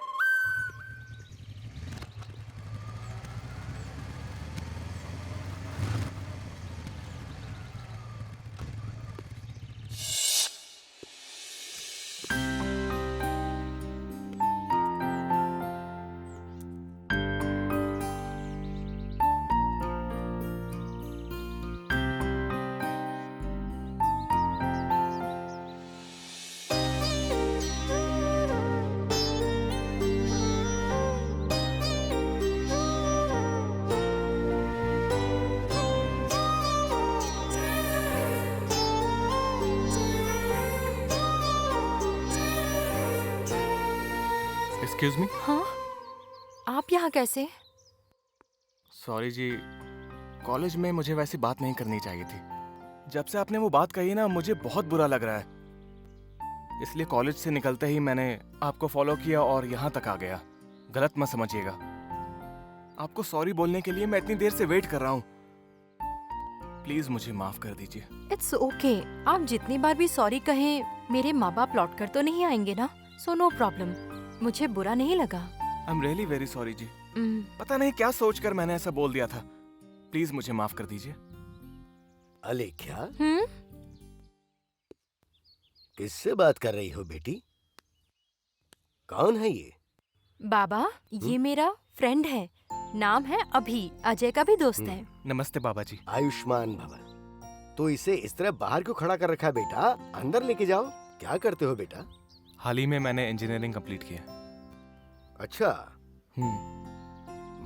एक्सक्यूज मी। हाँ, आप यहाँ कैसे? सॉरी जी, कॉलेज में मुझे वैसी बात नहीं करनी चाहिए थी। जब से आपने वो बात कही ना, मुझे बहुत बुरा लग रहा है। इसलिए कॉलेज से निकलते ही मैंने आपको फॉलो किया और यहाँ तक आ गया। गलत मत समझिएगा। आपको सॉरी बोलने के लिए मैं इतनी देर से वेट कर रहा हूँ। प्लीज मुझे माफ कर दीजिए। It's okay. आप जितनी बार भी सॉरी कहें, मेरे माँ बाप लौट कर तो नहीं आएंगे ना, सो नो प्रॉब्लम। मुझे बुरा नहीं लगा। I am really very sorry जी। पता नहीं क्या सोचकर मैंने ऐसा बोल दिया था। प्लीज मुझे माफ कर दीजिए। अलेख्या, किससे बात कर रही हो बेटी? कौन है ये? बाबा, ये मेरा फ्रेंड है, नाम है अभी, अजय का भी दोस्त है। नमस्ते बाबा जी। आयुष्मान भवा। तो इसे इस तरह बाहर क्यों खड़ा कर रखा है बेटा? अंदर लेके जाओ। क्या करते हो बेटा? हाल ही में मैंने इंजीनियरिंग कंप्लीट किया। अच्छा।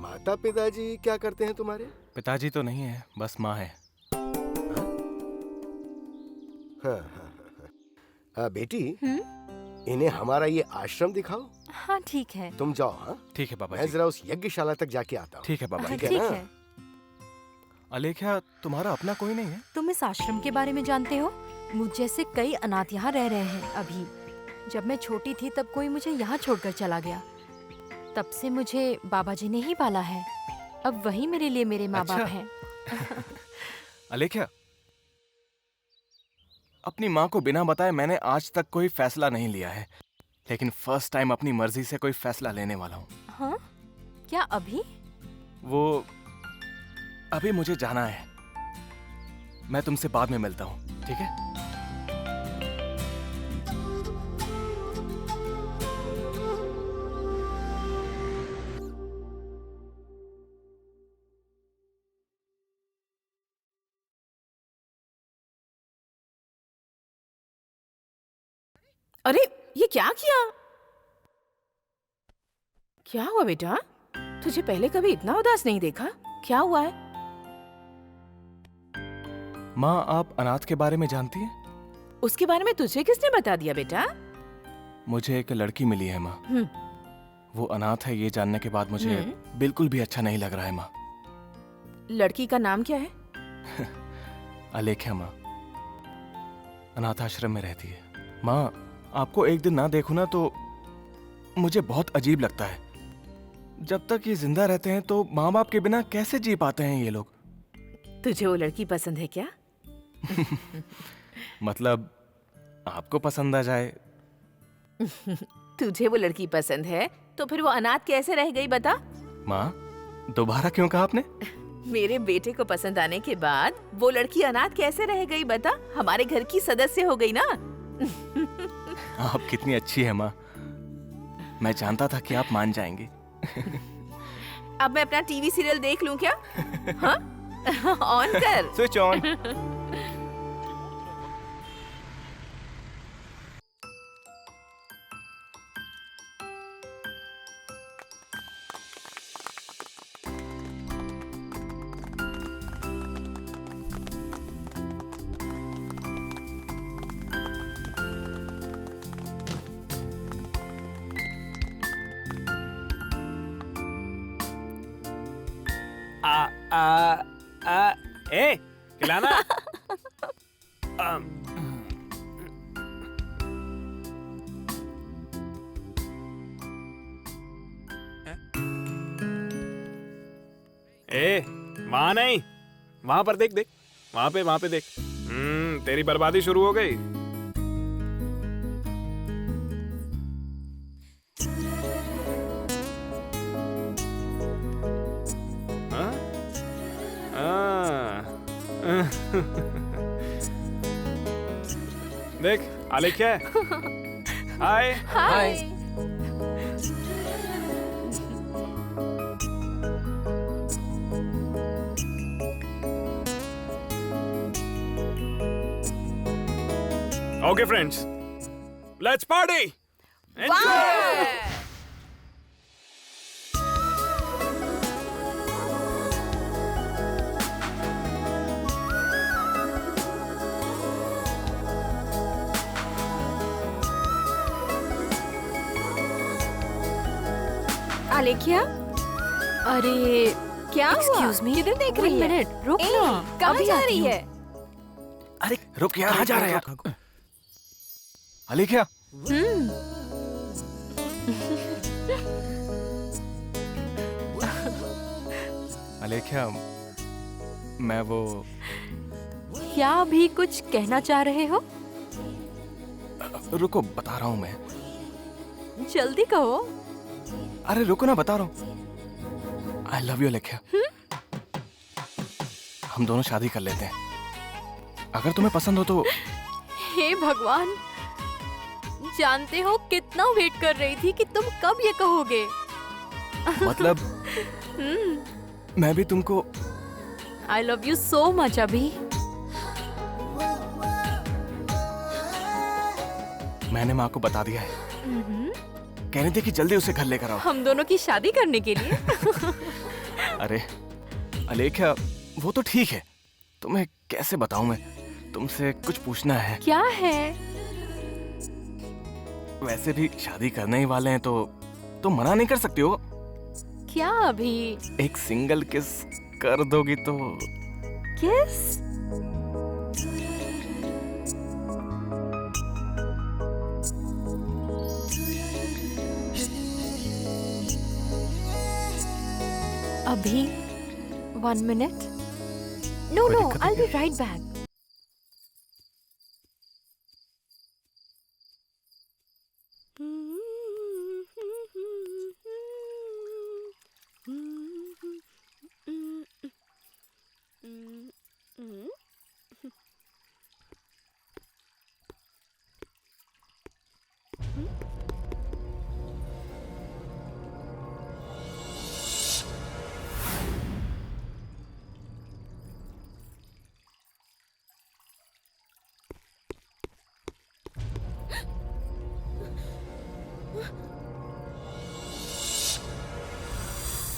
माता पिताजी क्या करते हैं तुम्हारे? पिताजी तो नहीं है, बस माँ है। हाँ, बेटी, इन्हें हमारा ये आश्रम दिखाओ। हाँ ठीक है। तुम जाओ। हाँ ठीक है बाबा मैं जी। जरा उस यज्ञशाला तक जाके आता हूँ। ठीक है बाबा। ठीक है ना? है। अलेख्या, तुम्हारा अपना कोई नहीं है? तुम इस आश्रम के बारे में जानते हो? मुझ जैसे कई अनाथ यहाँ रह रहे हैं अभी। जब मैं छोटी थी तब कोई मुझे यहाँ छोड़कर चला गया। तब से मुझे बाबा जी ने ही पाला है। अब वही मेरे लिए मेरे माँ बाप हैं। अलेख्या, अपनी माँ को बिना बताए मैंने आज तक कोई फैसला नहीं लिया है, लेकिन फर्स्ट टाइम अपनी मर्जी से कोई फैसला लेने वाला हूँ। हाँ? क्या अभी? वो अभी मुझे जाना है। मैं तुमसे बाद में मिलता हूँ, ठीक है? अरे ये क्या किया? क्या हुआ बेटा? तुझे पहले कभी इतना उदास नहीं देखा। क्या हुआ है? माँ, आप अनाथ के बारे में जानती हैं? उसके बारे में तुझे किसने बता दिया बेटा? मुझे एक लड़की मिली है माँ। वो अनाथ है ये जानने के बाद मुझे बिल्कुल भी अच्छा नहीं लग रहा है माँ। लड़की का नाम क्या है? अलेख्या माँ, अनाथ आश्रम में रहती है। माँ, आपको एक दिन ना देखूं ना तो मुझे बहुत अजीब लगता है। जब तक ये जिंदा रहते हैं तो माँ बाप के बिना कैसे जी पाते हैं ये लोग? तुझे वो लड़की पसंद है क्या? मतलब आपको पसंद आ जाए? तुझे वो लड़की पसंद है तो फिर वो अनाथ कैसे रह गई बता? माँ, दोबारा क्यों कहा आपने? मेरे बेटे को पसंद आने के बाद वो लड़की अनाथ कैसे रह गई बता? हमारे घर की सदस्य हो गई ना। आप कितनी अच्छी है माँ। मैं जानता था कि आप मान जाएंगी। अब मैं अपना टीवी सीरियल देख लूं क्या? हाँ? ऑन कर। Switch on. ए, खिलाना। ए, वहां नहीं, वहां पर देख देख, वहां पे देख। तेरी बर्बादी शुरू हो गई। देख, आलेख्या है। हाय। हाय। Okay, friends, let's party. Enjoy. आलेख्या, अरे क्या हुआ? एक्सक्यूज मी, किधर देख रही है? मिनट रुक ए, ना। कहाँ अभी जा आती रही हूँ। है? अरे रुक यार, कहाँ जा रहा है यार? अलेख्या, अलेख्या, मैं वो क्या अभी कुछ कहना चाह रहे हो? रुको, बता रहा हूँ मैं। जल्दी कहो। अरे रुको ना, बता रहा हूँ। आई लव यू अलेख्या। हम दोनों शादी कर लेते हैं अगर तुम्हें पसंद हो तो। हे भगवान, जानते हो कितना वेट कर रही थी कि तुम कब ये कहोगे। मतलब मैं भी तुमको आई लव यू सो मच अभी। मैंने माँ को बता दिया है। कह रही थी कि जल्दी उसे घर लेकर आओ। हम दोनों की शादी करने के लिए। अरे अलेख्या, वो तो ठीक है, तुम्हें कैसे बताऊं मैं? तुमसे कुछ पूछना है। क्या है? वैसे भी शादी करने ही वाले हैं तो तुम मना नहीं कर सकती हो। क्या अभी? एक सिंगल किस कर दोगी तो? किस? अभी 1 minute. No, कोई no, दिक्कत है I'll be क्या? right back.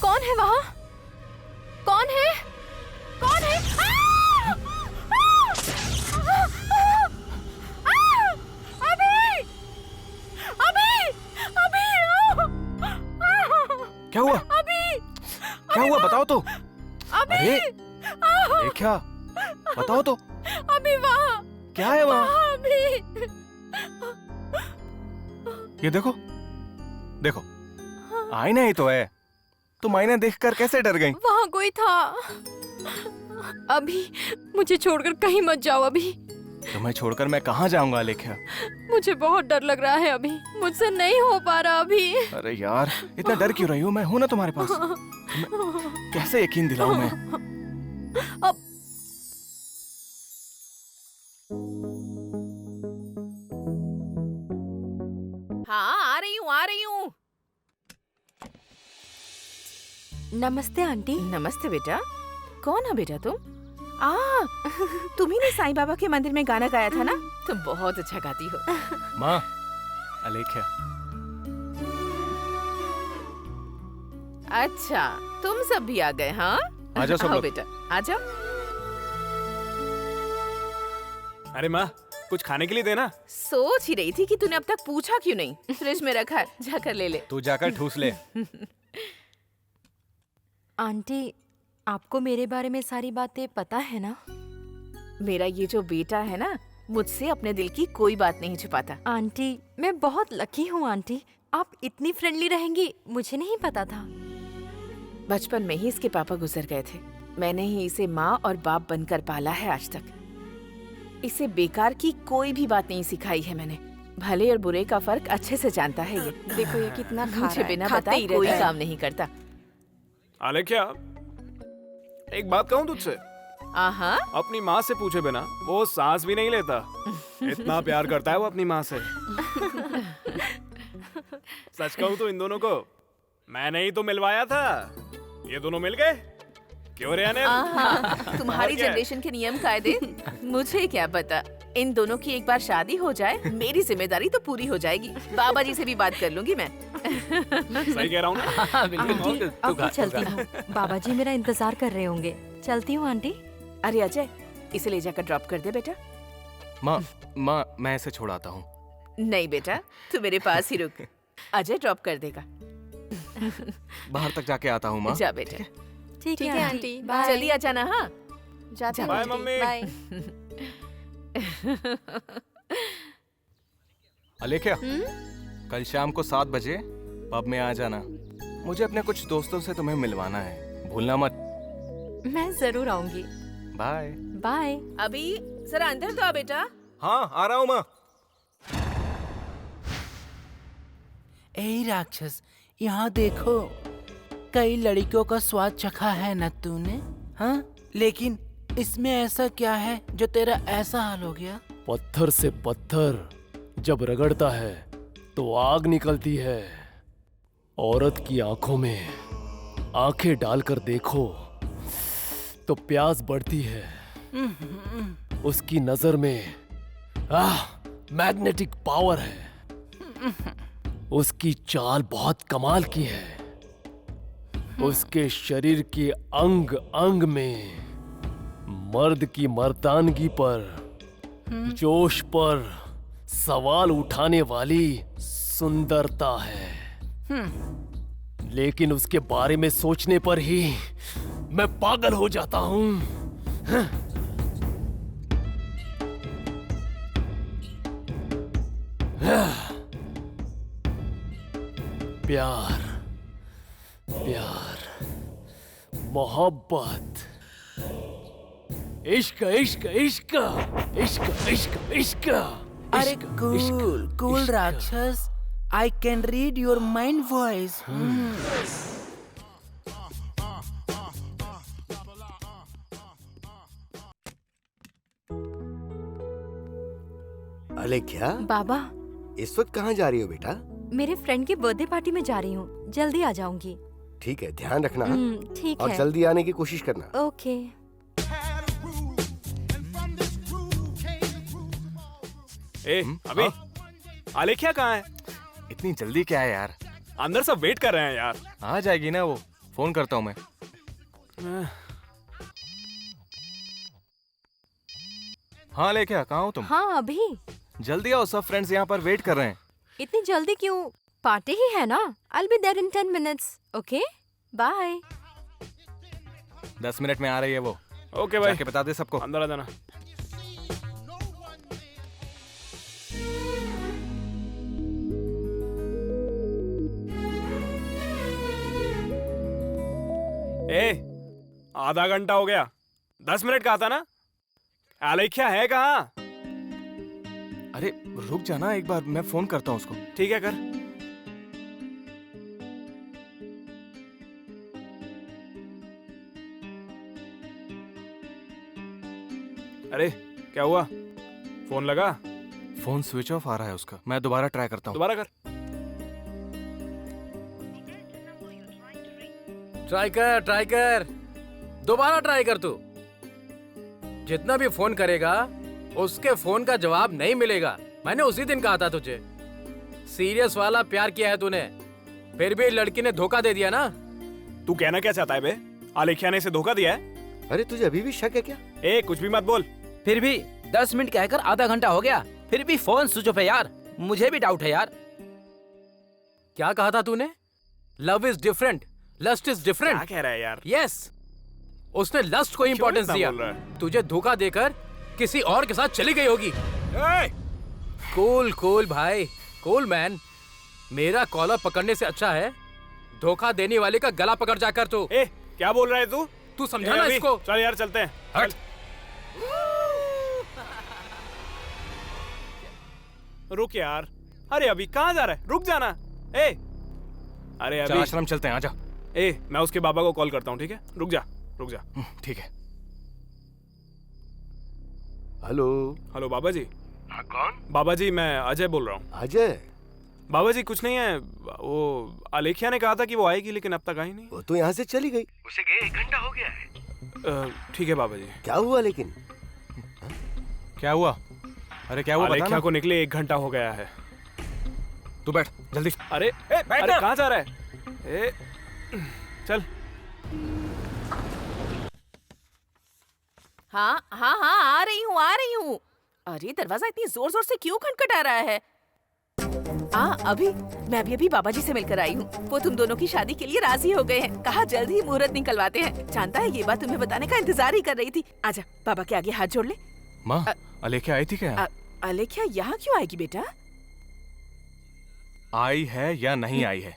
कौन है वहाँ? कौन है? कौन है? अभी! अभी! अभी! अरे क्या बताओ तो, अभी वहाँ क्या है वहाँ? अभी ये देखो देखो, आईना ही तो है। तुम आईना देखकर कैसे डर गई? वहाँ कोई था। अभी मुझे छोड़कर कहीं मत जाओ। अभी तुम्हें छोड़कर मैं कहाँ जाऊंगा लेख्या? मुझे बहुत डर लग रहा है। अभी मुझसे नहीं हो पा रहा। अभी अरे यार, इतना डर क्यों रही हो? मैं हूं ना तुम्हारे पास। कैसे यकीन दिलाऊं मैं? अब हाँ, आ रही हूँ। नमस्ते आंटी। नमस्ते बेटा। कौन है बेटा तुम? तुम ही ने साईं बाबा के मंदिर में गाना गाया था ना? तुम बहुत अच्छा गाती हो। माँ, अलेख्या। अच्छा, तुम सब भी आ गए? हाँ, आ जाओ सब आओ लोग। बेटा, आ जाओ। अरे माँ, कुछ खाने के लिए देना। सोच ही रही थी कि तूने अब तक पूछा क्यों नहीं। फ्रिज में रखा है, जाकर ले ले। तू जाकर ठूस ले। आंटी, आपको मेरे बारे में सारी बातें पता है ना? मेरा ये जो बेटा है ना, मुझसे अपने दिल की कोई बात नहीं छुपाता। आंटी, मैं बहुत लकी हूँ आंटी। आप इतनी फ्रेंडली रहेंगी, मुझे नहीं पता था। बचपन में ही इसके पापा गुजर गए थे। मैंने ही इसे माँ और बाप बनकर पाला है आज तक। इसे बेकार की कोई भी बात नहीं सिखाई है मैंने। भले और बुरे का फर्क अच्छे से जानता है ये। देखो ये कितना खा मुझे रहा है, बिना खाते बताए ही कोई रहता है। काम नहीं करता। अलेख्या, एक बात कहूँ तुझसे? आहा, अपनी माँ से पूछे बिना वो सांस भी नहीं लेता। इतना प्यार करता है वो अपनी माँ से। सच कहूँ तो इन दोनों को मैंने ही तो मिलवाया था। ये दोनों मिल गए। क्यों रे अनिल? तुम्हारी और क्या है? जनरेशन के नियम कायदे मुझे क्या पता। इन दोनों की एक बार शादी हो जाए, मेरी जिम्मेदारी तो पूरी हो जाएगी। बाबा जी से भी बात कर लूंगी मैं। सही कह रहा हूँ ना? हाँ, बिल्कुल आंटी, बिल्कुल। तू अब खा, मैं तू चलती खा। हूँ। बाबा जी मेरा इंतजार कर रहे होंगे। चलती हूँ आंटी। अरे अजय, इसे ले जाकर ड्रॉप कर दे बेटा। माँ, मैं इसे छोड़ाता हूँ। नहीं बेटा, तू मेरे पास ही रुक। अजय ड्रॉप कर देगा। बाहर तक जाके आता हूँ माँ। जा बेटा। ठीक है आंटी। बाय। जल्दी आ जाना। हाँ, जाते हैं बाय, आंटी, मम्मी। बाय। अलेख्या, कल शाम को 7 बजे पब में आ जाना। मुझे अपने कुछ दोस्तों से तुम्हें मिलवाना है, भूलना मत। मैं जरूर आऊंगी। बाय। बाय। अभी जरा अंदर तो आ बेटा। हाँ, आ रहा हूँ माँ। ए राक्षस, यहाँ देखो। कई लड़कियों का स्वाद चखा है न तूने? हाँ, लेकिन इसमें ऐसा क्या है जो तेरा ऐसा हाल हो गया? पत्थर से पत्थर जब रगड़ता है तो आग निकलती है। औरत की आंखों में आंखें डालकर देखो तो प्यास बढ़ती है। उसकी नजर में मैग्नेटिक पावर है। उसकी चाल बहुत कमाल की है। उसके शरीर के अंग अंग में मर्द की मर्दानगी पर, जोश पर सवाल उठाने वाली सुंदरता है। लेकिन उसके बारे में सोचने पर ही मैं पागल हो जाता हूँ। प्यार, प्यार, मोहब्बत, इश्क इश्क इश्क इश्क इश्क इश्क। अरे कूल कूल राक्षस, I can read your mind voice. Alekhya, बाबा, इस वक्त कहाँ जा रही हो बेटा? मेरे फ्रेंड की बर्थडे पार्टी में जा रही हूँ। जल्दी आ जाऊंगी। ठीक है, ध्यान रखना हाँ? ठीक और है। जल्दी आने की कोशिश करना। ओके। अभी अलेख्या कहाँ है? इतनी जल्दी क्या है यार? अंदर सब वेट कर रहे हैं यार। आ जाएगी ना वो। फोन करता हूँ मैं। हाँ लेख्या, कहाँ हो तुम? हाँ, अभी। जल्दी आओ, सब फ्रेंड्स यहाँ पर वेट कर रहे हैं। इतनी जल्दी क्यों? पार्टी ही है ना। I'll be there in 10 minutes. Okay? Bye. 10 minute में आ रही है वो। ओके भाई, जाके बता दे सबको। अंदर आ जाना। आधा घंटा हो गया, 10 मिनट का था ना। आलेख्या है कहाँ? अरे रुक जाना, एक बार मैं फोन करता हूँ उसको। ठीक है, कर। अरे क्या हुआ? फोन लगा? फोन स्विच ऑफ आ रहा है उसका। मैं दोबारा ट्राई करता हूँ। दोबारा कर। ट्राई कर, दोबारा ट्राई कर। तू जितना भी फोन करेगा उसके फोन का जवाब नहीं मिलेगा। मैंने उसी दिन कहा था तुझे, सीरियस वाला प्यार किया है तूने, फिर भी लड़की ने धोखा दे दिया ना। तू कहना क्या चाहता है बे? आलेख्या ने इसे धोखा दिया है? अरे तुझे अभी भी शक है क्या? कुछ भी मत बोल। फिर भी 10 मिनट कहकर आधा घंटा हो गया, फिर भी फोन स्विच ऑफ है यार। मुझे भी डाउट है यार। क्या कहा था तूने? Love is different, lust is different. क्या कह रहा है यार? यस, उसने लस्ट को इंपॉर्टेंस इतना दिया। बोल रहा है? तुझे धोखा देकर किसी और के साथ चली गई होगी। कूल भाई, कूल मैन। मेरा कॉलर पकड़ने से अच्छा है धोखा देने वाले का गला पकड़ जाकर। तो क्या बोल रहा है तू? तू समझा ना इसको। चल यार, चलते हैं। हट। रुक यार। अरे अभी कहाँ जा रहा है? रुक जाना। अरे अभी आश्रम चलते हैं, आजा। मैं उसके बाबा को कॉल करता हूँ, ठीक है? रुक जा। ठीक है। हेलो बाबा जी। हाँ, कौन? बाबा जी, मैं अजय बोल रहा हूँ। अजय? बाबा जी कुछ नहीं है, वो आलेख्या ने कहा था कि वो आएगी, लेकिन अब तक आई नहीं। वो तो यहाँ से चली गई, उसे गए 1 घंटा हो गया है। ठीक है बाबा जी। क्या हुआ लेकिन? क्या हुआ? अरे क्या हुआ? आलेख्या को निकले 1 घंटा हो गया है। तू बैठ जल्दी। अरे कहाँ जा रहा है? चल। हाँ, आ रही हूँ। अरे दरवाजा इतनी जोर जोर से क्यों खटखटा रहा है? अभी मैं अभी बाबा जी से मिलकर आई हूँ। वो तुम दोनों की शादी के लिए राजी हो गए हैं। कहा जल्द ही मुहूर्त निकलवाते हैं। जानता है, ये बात तुम्हें बताने का इंतजार ही कर रही थी। आजा, बाबा के आगे हाथ जोड़ ले। माँ, आलेख्या आई थी क्या? आलेख्या यहाँ क्यों आएगी बेटा? आई है या नहीं आई है?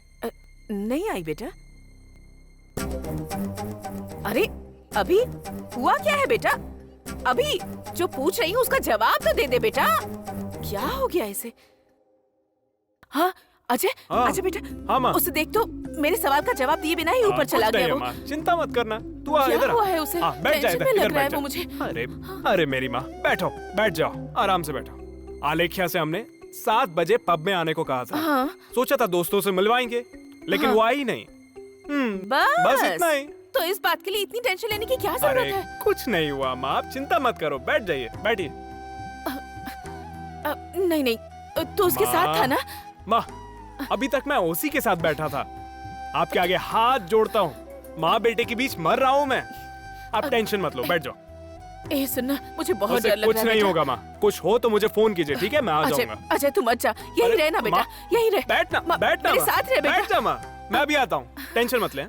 नहीं आई बेटा। अरे अभी हुआ क्या है बेटा? अभी जो पूछ रही हूँ उसका जवाब तो दे दे बेटा। क्या हो गया इसे? हाँ अजय, अच्छा बेटा। हाँ माँ। उसे देख तो मेरे सवाल का जवाब दिए बिना ही ऊपर चला गया वो। चिंता मत करना, तू आ क्या इधर। हुआ है उसे? बैठ जा टेंशन में लग रहा है वो मुझे। अरे मेरी माँ, बैठ जाओ, आराम से बैठो। आलेख्या से हमने 7 बजे पब में आने को कहा था। हाँ। सोचा था दोस्तों से मिलवाएंगे, लेकिन वो आई नहीं। बस इतना ही। तो इस बात के लिए इतनी टेंशन लेने की क्या जरूरत है? कुछ नहीं हुआ माँ, आप चिंता मत करो। बैठ जाइए, बैठिए। नहीं, तो उसके साथ था ना? माँ, अभी तक मैं उसी के साथ बैठा था। आपके आगे हाथ जोड़ता हूँ, माँ बेटे के बीच मर रहा हूँ मैं। आप टेंशन मत लो, बैठ जाओ। सुनना, मुझे बहुत डर लग रहा है। कुछ नहीं होगा माँ, कुछ हो तो मुझे फोन कीजिए, ठीक है? मैं आ जाऊंगा। अजय तू मत जा, यही रहना बेटा, यही रह। बैठना मेरे साथ रह बेटा। बैठ जा माँ, मैं अभी आता हूँ, टेंशन मत ले।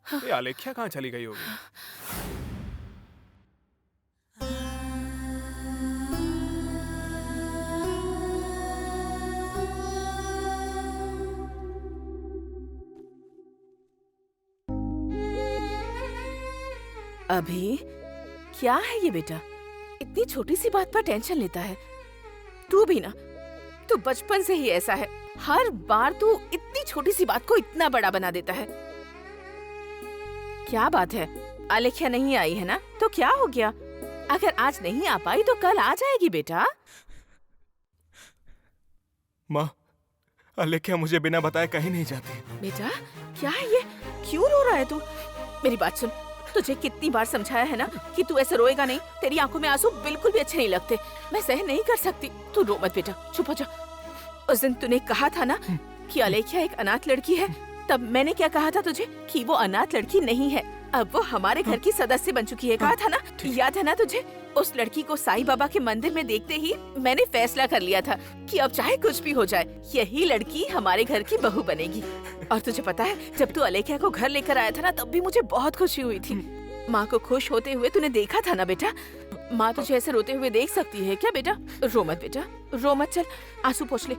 ये आलेख्या कहाँ चली गई होगी? अभी क्या है ये बेटा? इतनी छोटी सी बात पर टेंशन लेता है। तू भी ना, तू बचपन से ही ऐसा है। हर बार तू इतनी छोटी सी बात को इतना बड़ा बना देता है। क्या बात है? आलेख्या नहीं आई है ना, तो क्या हो गया? अगर आज नहीं आ पाई तो कल आ जाएगी बेटा। माँ, आलेख्या मुझे बिना बताए कहीं नहीं जाती। बेटा क्या है ये? क्यों रो रहा है तू? मेरी बात सुन, तुझे कितनी बार समझाया है ना कि तू ऐसे रोएगा नहीं। तेरी आंखों में आंसू बिल्कुल भी अच्छे नहीं लगते। मैं सहन नहीं कर सकती। तू रो मत बेटा, चुप हो जा। उस दिन तूने कहा था ना कि आलेख्या एक अनाथ लड़की है, तब मैंने क्या कहा था तुझे? कि वो अनाथ लड़की नहीं है, अब वो हमारे घर की सदस्य बन चुकी है। कहा था ना, याद है ना तुझे? उस लड़की को साईं बाबा के मंदिर में देखते ही मैंने फैसला कर लिया था कि अब चाहे कुछ भी हो जाए, यही लड़की हमारे घर की बहू बनेगी। और तुझे पता है, जब तू आलेख्या को घर लेकर आया था ना, तब भी मुझे बहुत खुशी हुई थी। माँ को खुश होते हुए तूने देखा था ना बेटा? माँ तुझे ऐसे रोते हुए देख सकती है क्या बेटा? रो मत बेटा, रो मत, चल आंसू पोंछ ले।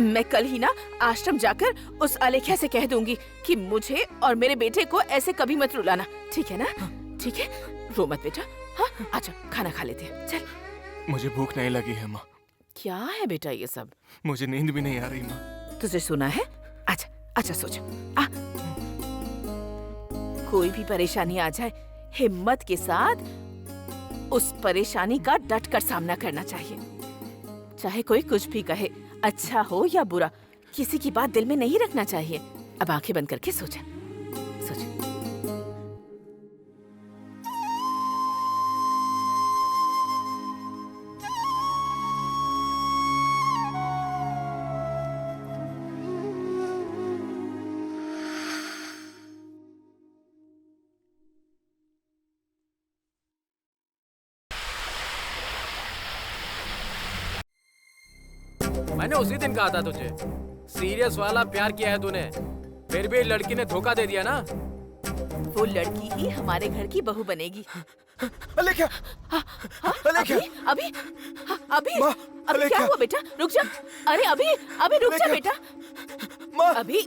मैं कल ही ना आश्रम जाकर उस अलेख्या से कह दूंगी कि मुझे और मेरे बेटे को ऐसे कभी मत रुलाना, ठीक है ना? ठीक है, रो मत बेटा। हाँ, आजा खाना खा लेते हैं, चल। मुझे भूख नहीं लगी है माँ। क्या है बेटा ये सब? मुझे नींद भी नहीं आ रही माँ। तुझे सुना है? अच्छा अच्छा सोच, आ कोई भी परेशानी आ जाए, हिम्मत के साथ उस परेशानी का डट कर सामना करना चाहिए। चाहे कोई कुछ भी कहे, अच्छा हो या बुरा, किसी की बात दिल में नहीं रखना चाहिए। अब आंखें बंद करके सोचा, सोच। मैंने उसी दिन कहा था तुझे, सीरियस वाला प्यार किया है तूने, फिर भी लड़की ने धोखा दे दिया ना। वो लड़की ही हमारे घर की बहू बनेगी। अलेख्या, अलेख्या, अभी अभी क्या हुआ बेटा? रुक जा। अरे अभी रुक जा बेटा। अभी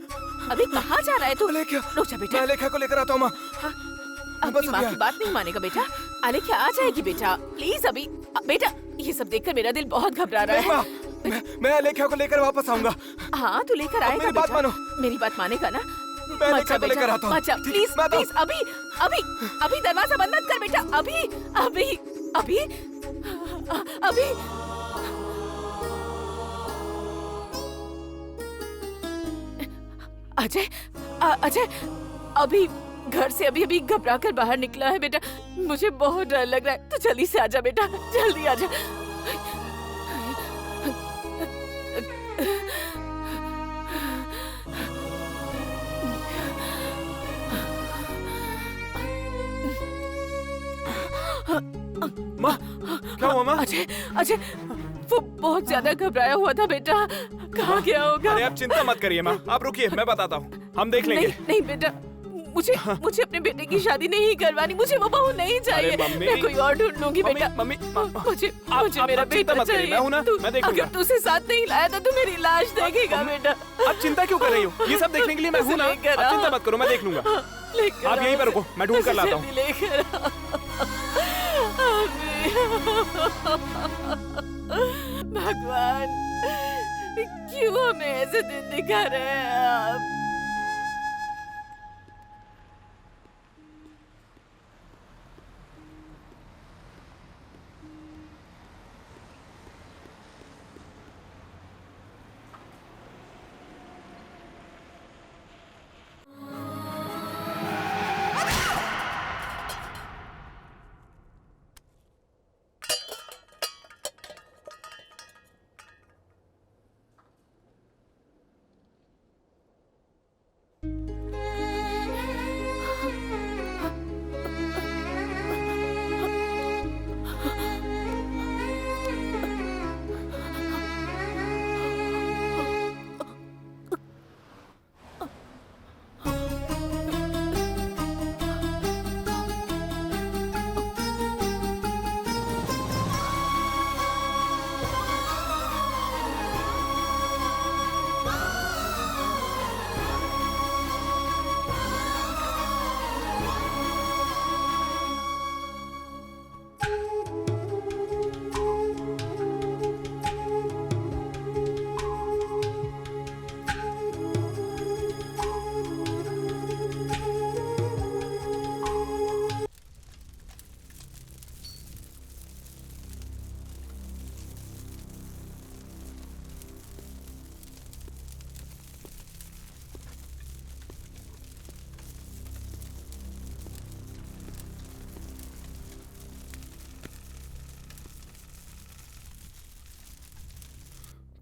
कहाँ जा रहा है तू? रुक जा बेटा। मैं अलेख्या को लेकर आता हूँ माँ। अपनी माँ की बात नहीं मानेगा बेटा। अलेख्या आ जाएगी बेटा, प्लीज। अभी बेटा, ये सब देखकर मेरा दिल बहुत घबरा रहा है। मैं अलेख्या को लेकर वापस आऊंगा। हाँ, तू लेकर आएगा मेरी बात मानो। मेरी बात मानेगा ना? मैं अलेख्या को लेकर आता हूँ। अच्छा प्लीज प्लीज, अभी दरवाजा बंद मत कर बेटा। अभी अजय अभी घर से अभी घबरा कर बाहर निकला है बेटा। मुझे बहुत डर लग रहा है। तो जल्दी से आजा बेटा, जल्दी आजा। माँ, क्या हुआ माँ? अजय वो बहुत ज्यादा घबराया हुआ था बेटा। कहाँ गया होगा? अरे आप चिंता मत करिए माँ, आप रुकिए, मैं बताता हूँ, हम देख लेंगे। नहीं बेटा, मुझे अपने बेटे की शादी नहीं करवानी। मुझे वो बहू नहीं चाहिए। मैं कोई और ढूंढ लूंगी बेटा। मम्मी, मुझे मेरा बेटा चाहिए। मैं हूँ ना, मैं देखूंगा। अगर तू उसे साथ नहीं लाया तो तू मेरी लाश देखेगा बेटा। आप चिंता क्यों कर रही हो? ये सब देखने के लिए मैं हूँ ना। आप चिंता मत करो, मैं देख लूंगा। आप यहीं पर रुको, मैं ढूंढ कर लाता हूँ। भगवान, क्यों हमें ऐसे दिन दिखा रहे हैं आप?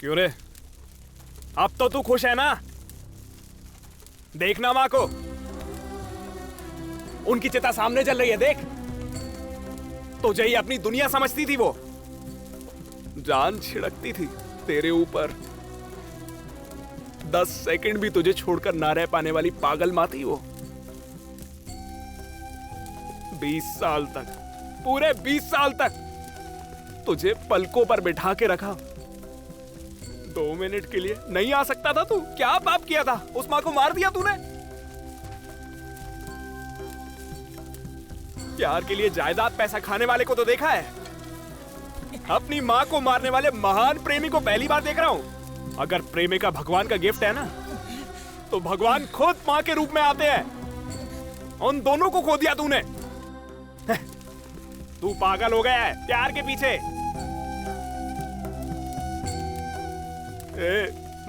क्यों रे? अब तो तू खुश है ना? देखना माँ को, उनकी चिता सामने जल रही है, देख। तुझे ही अपनी दुनिया समझती थी वो, जान छिड़कती थी तेरे ऊपर। 10 सेकंड भी तुझे छोड़कर ना रह पाने वाली पागल माँ थी वो। 20 साल तक, पूरे 20 साल तक तुझे पलकों पर बिठा के रखा। 2 मिनट के लिए नहीं आ सकता था तू? क्या पाप किया था? उस माँ को मार दिया तूने। प्यार के लिए जायदाद पैसा खाने वाले को तो देखा है, अपनी माँ को मारने वाले महान प्रेमी को पहली बार देख रहा हूं। अगर प्रेमिका भगवान का गिफ्ट है ना, तो भगवान खुद माँ के रूप में आते हैं। उन दोनों को खो दिया तूने। तू पागल हो गया है प्यार के पीछे।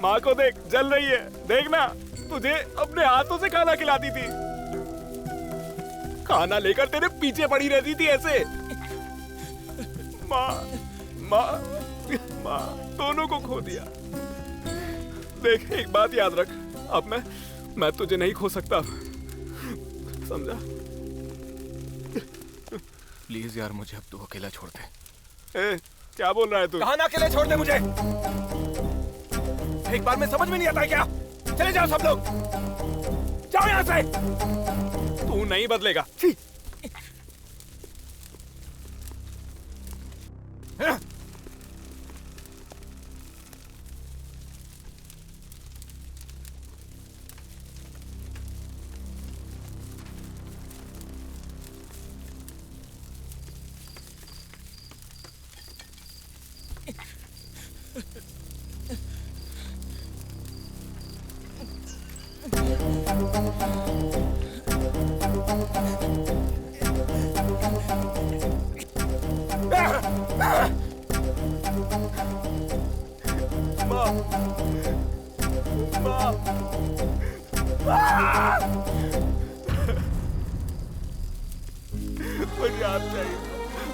माँ को देख, जल रही है, देखना। तुझे अपने हाथों से खाना खिलाती थी, खाना लेकर तेरे पीछे पड़ी रहती थी ऐसे। माँ माँ माँ दोनों को खो दिया। देख, एक बात याद रख, अब मैं तुझे नहीं खो सकता, समझा? प्लीज यार, मुझे अब तू अकेला छोड़ दे। क्या बोल रहा है तू? कहा ना अकेले छोड़ दे मुझे। एक बार में समझ में नहीं आता है क्या? चले जाओ सब लोग, जाओ यहाँ से। तू नहीं बदलेगा।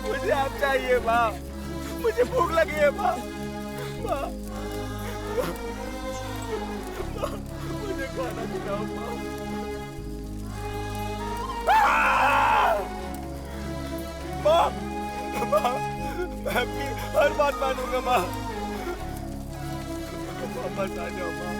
मुझे आप चाहिए माँ, मुझे भूख लगी है माँ। माँ, मुझे खाना खिलाओ माँ। माँ, माँ, मैं आपकी हर बात मानूंगा माँ। वापस आ जाओ माँ।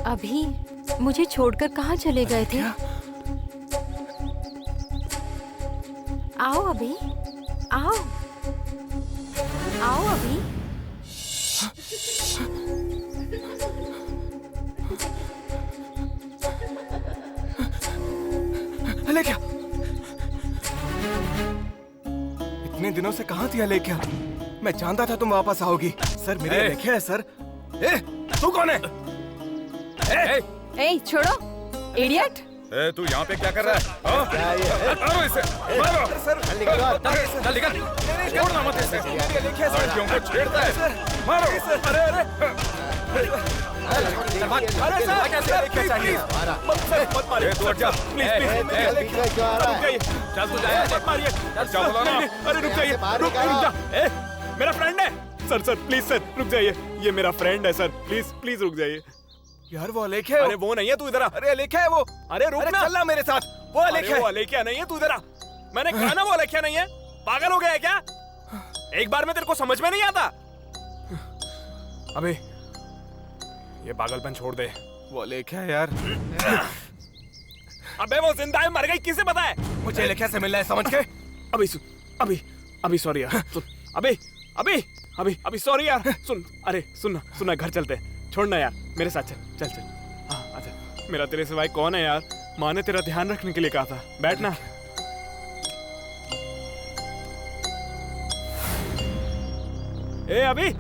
अभी मुझे छोड़कर कहाँ चले गए थे? आओ अभी, आओ आओ अभी। अलेख्या, इतने दिनों से कहाँ थी अलेख्या? मैं जानता था तुम वापस आओगी। सर, मेरी अलेख्या है सर। तू कौन है? ए, छोड़ो, इडियट। तू यहाँ पे क्या कर रहा है? मारो इसे, मारो। सर, चल निकल, छोड़ना मत इसे। लड़कियों को छेड़ता है, मारो। अरे मत मारिए, तू हट जा, प्लीज। चल तू जाए, मत मारिए। क्या बोला ना? अरे रुक जाइए, रुक जा। मेरा फ्रेंड है सर, प्लीज सर, रुक जाइए। ये मेरा फ्रेंड है सर, प्लीज रुक जाइए। यार वो अलेख्या है। अरे वो नहीं है, तू इधर आ। अरे अलेख्या है वो। अरे रुक ना, चल ना मेरे साथ। वो अलेख्या है। वो अलेख्या नहीं है, तू इधर आ। मैंने कहा ना वो अलेख्या नहीं है। पागल हो गया है क्या? एक बार में तेरे को समझ में नहीं आता? अबे ये पागलपन छोड़ दे। वो अलेख्या है यार। अबे वो जिंदा है, मर गई, किसे पता है? मुझे अलेख्या से मिलना है, समझ के? अभी सॉरी यार, सुन। अभी सॉरी यार, सुन। अरे सुनना, घर चलते हैं। छोड़ना यार, मेरे साथ चल। हाँ अच्छा, मेरा तेरे सिवाय कौन है यार? माँ ने तेरा ध्यान रखने के लिए कहा था। बैठना। अभी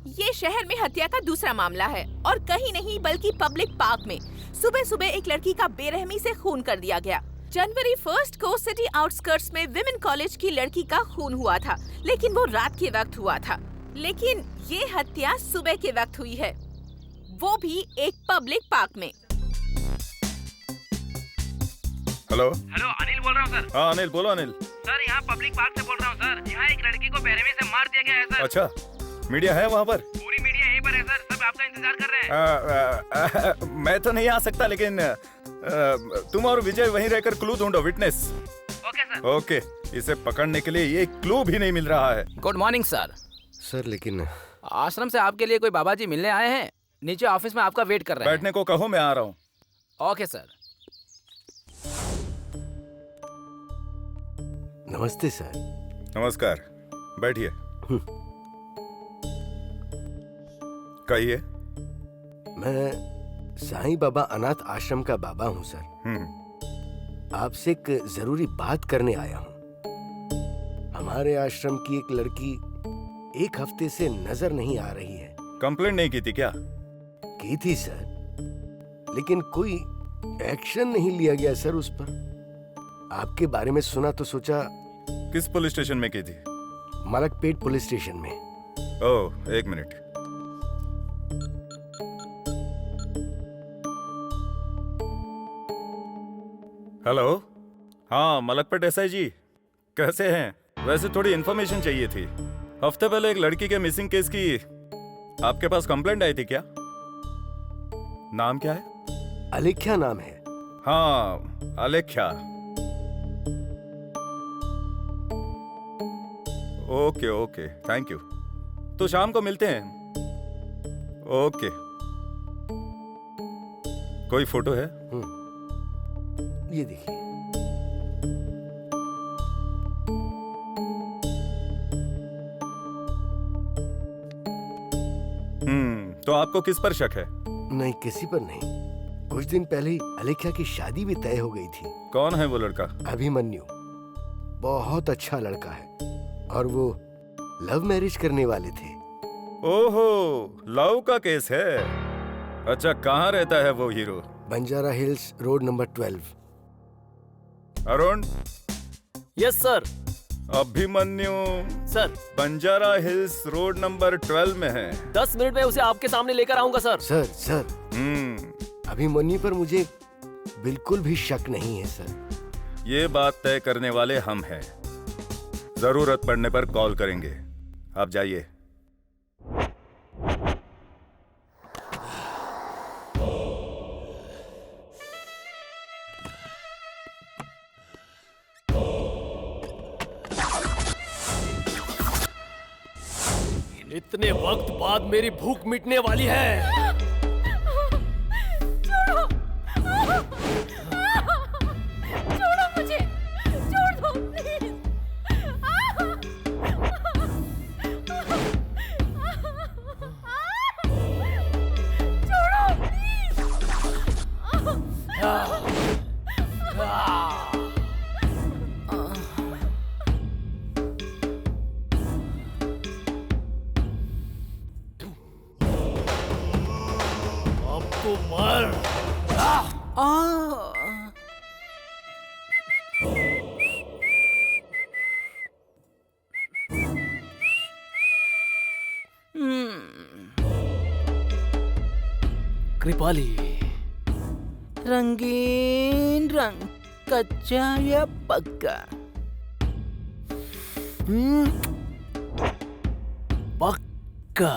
ये शहर में हत्या का दूसरा मामला है और कहीं नहीं बल्कि पब्लिक पार्क में सुबह सुबह एक लड़की का बेरहमी से खून कर दिया गया। जनवरी 1 को सिटी आउटस्कर्ट्स में विमेन कॉलेज की लड़की का खून हुआ था, लेकिन वो रात के वक्त हुआ था। लेकिन ये हत्या सुबह के वक्त हुई है, वो भी एक पब्लिक पार्क में। हेलो हेलो, अनिल बोल रहा हूँ सर। हाँ अनिल, बोलो अनिल। सर यहाँ पब्लिक पार्क से बोल रहा हूँ सर। यहाँ एक लड़की को बेरहमी से मार दिया गया है सर। अच्छा, मीडिया है वहाँ पर? पूरी मीडिया यहीं पर है सर, सब आपका इंतजार कर रहे हैं। मैं तो नहीं आ सकता, लेकिन तुम और विजय वहीं रहकर क्लू ढूंढो, विटनेस। Okay sir. ओके, इसे पकड़ने के लिए ये क्लू भी नहीं मिल रहा है। Good morning sir. सर लेकिन आश्रम से आपके लिए कोई बाबा जी मिलने आए हैं, नीचे ऑफिस में आपका वेट कर रहे हैं। बैठने को कहो, मैं आ रहा हूँ। Okay sir. नमस्ते सर। नमस्कार, बैठिए। कहिए। मैं साईं बाबा अनाथ आश्रम का बाबा हूँ सर। आपसे एक जरूरी बात करने आया हूँ। हमारे आश्रम की एक लड़की एक हफ्ते से नजर नहीं आ रही है। कंप्लेंट नहीं की थी क्या? की थी सर, लेकिन कोई एक्शन नहीं लिया गया सर उस पर। आपके बारे में सुना तो सोचा। किस पुलिस स्टेशन में की थी? मलकपेट पुलिस स्टेशन में। ओह, एक मिनट। हेलो, हाँ मलकपेट एसआई जी, कैसे हैं? वैसे थोड़ी इन्फॉर्मेशन चाहिए थी। हफ्ते पहले एक लड़की के मिसिंग केस की आपके पास कंप्लेंट आई थी क्या? नाम क्या है? अलेख्या नाम है। हाँ, Alekhya. Okay okay, thank you. तो शाम को मिलते हैं। ओके। कोई फोटो है? ये देखिए। तो आपको किस पर शक है? नहीं, किसी पर नहीं। कुछ दिन पहले ही अलेख्या की शादी भी तय हो गई थी। कौन है वो लड़का? अभिमन्यु। बहुत अच्छा लड़का है और वो लव मैरिज करने वाले थे। ओहो, लव का केस है। अच्छा, कहाँ रहता है वो hero? Banjara hills road number 12। Arun. Yes sir. Abhimanyu sir, Banjara hills road number 12 में है। 10 मिनट में उसे आपके सामने लेकर आऊंगा सर। सर अभिमन्यु पर मुझे बिल्कुल भी शक नहीं है सर। ये बात तय करने वाले हम हैं। जरूरत पड़ने पर कॉल करेंगे। आप जाइए। इतने वक्त बाद मेरी भूख मिटने वाली है। छोड़ो मुझे, छोड़ दो प्लीज। छोड़ो अब तो मर। कृपाली, रंगीन रंग, कच्चा या पक्का? पक्का।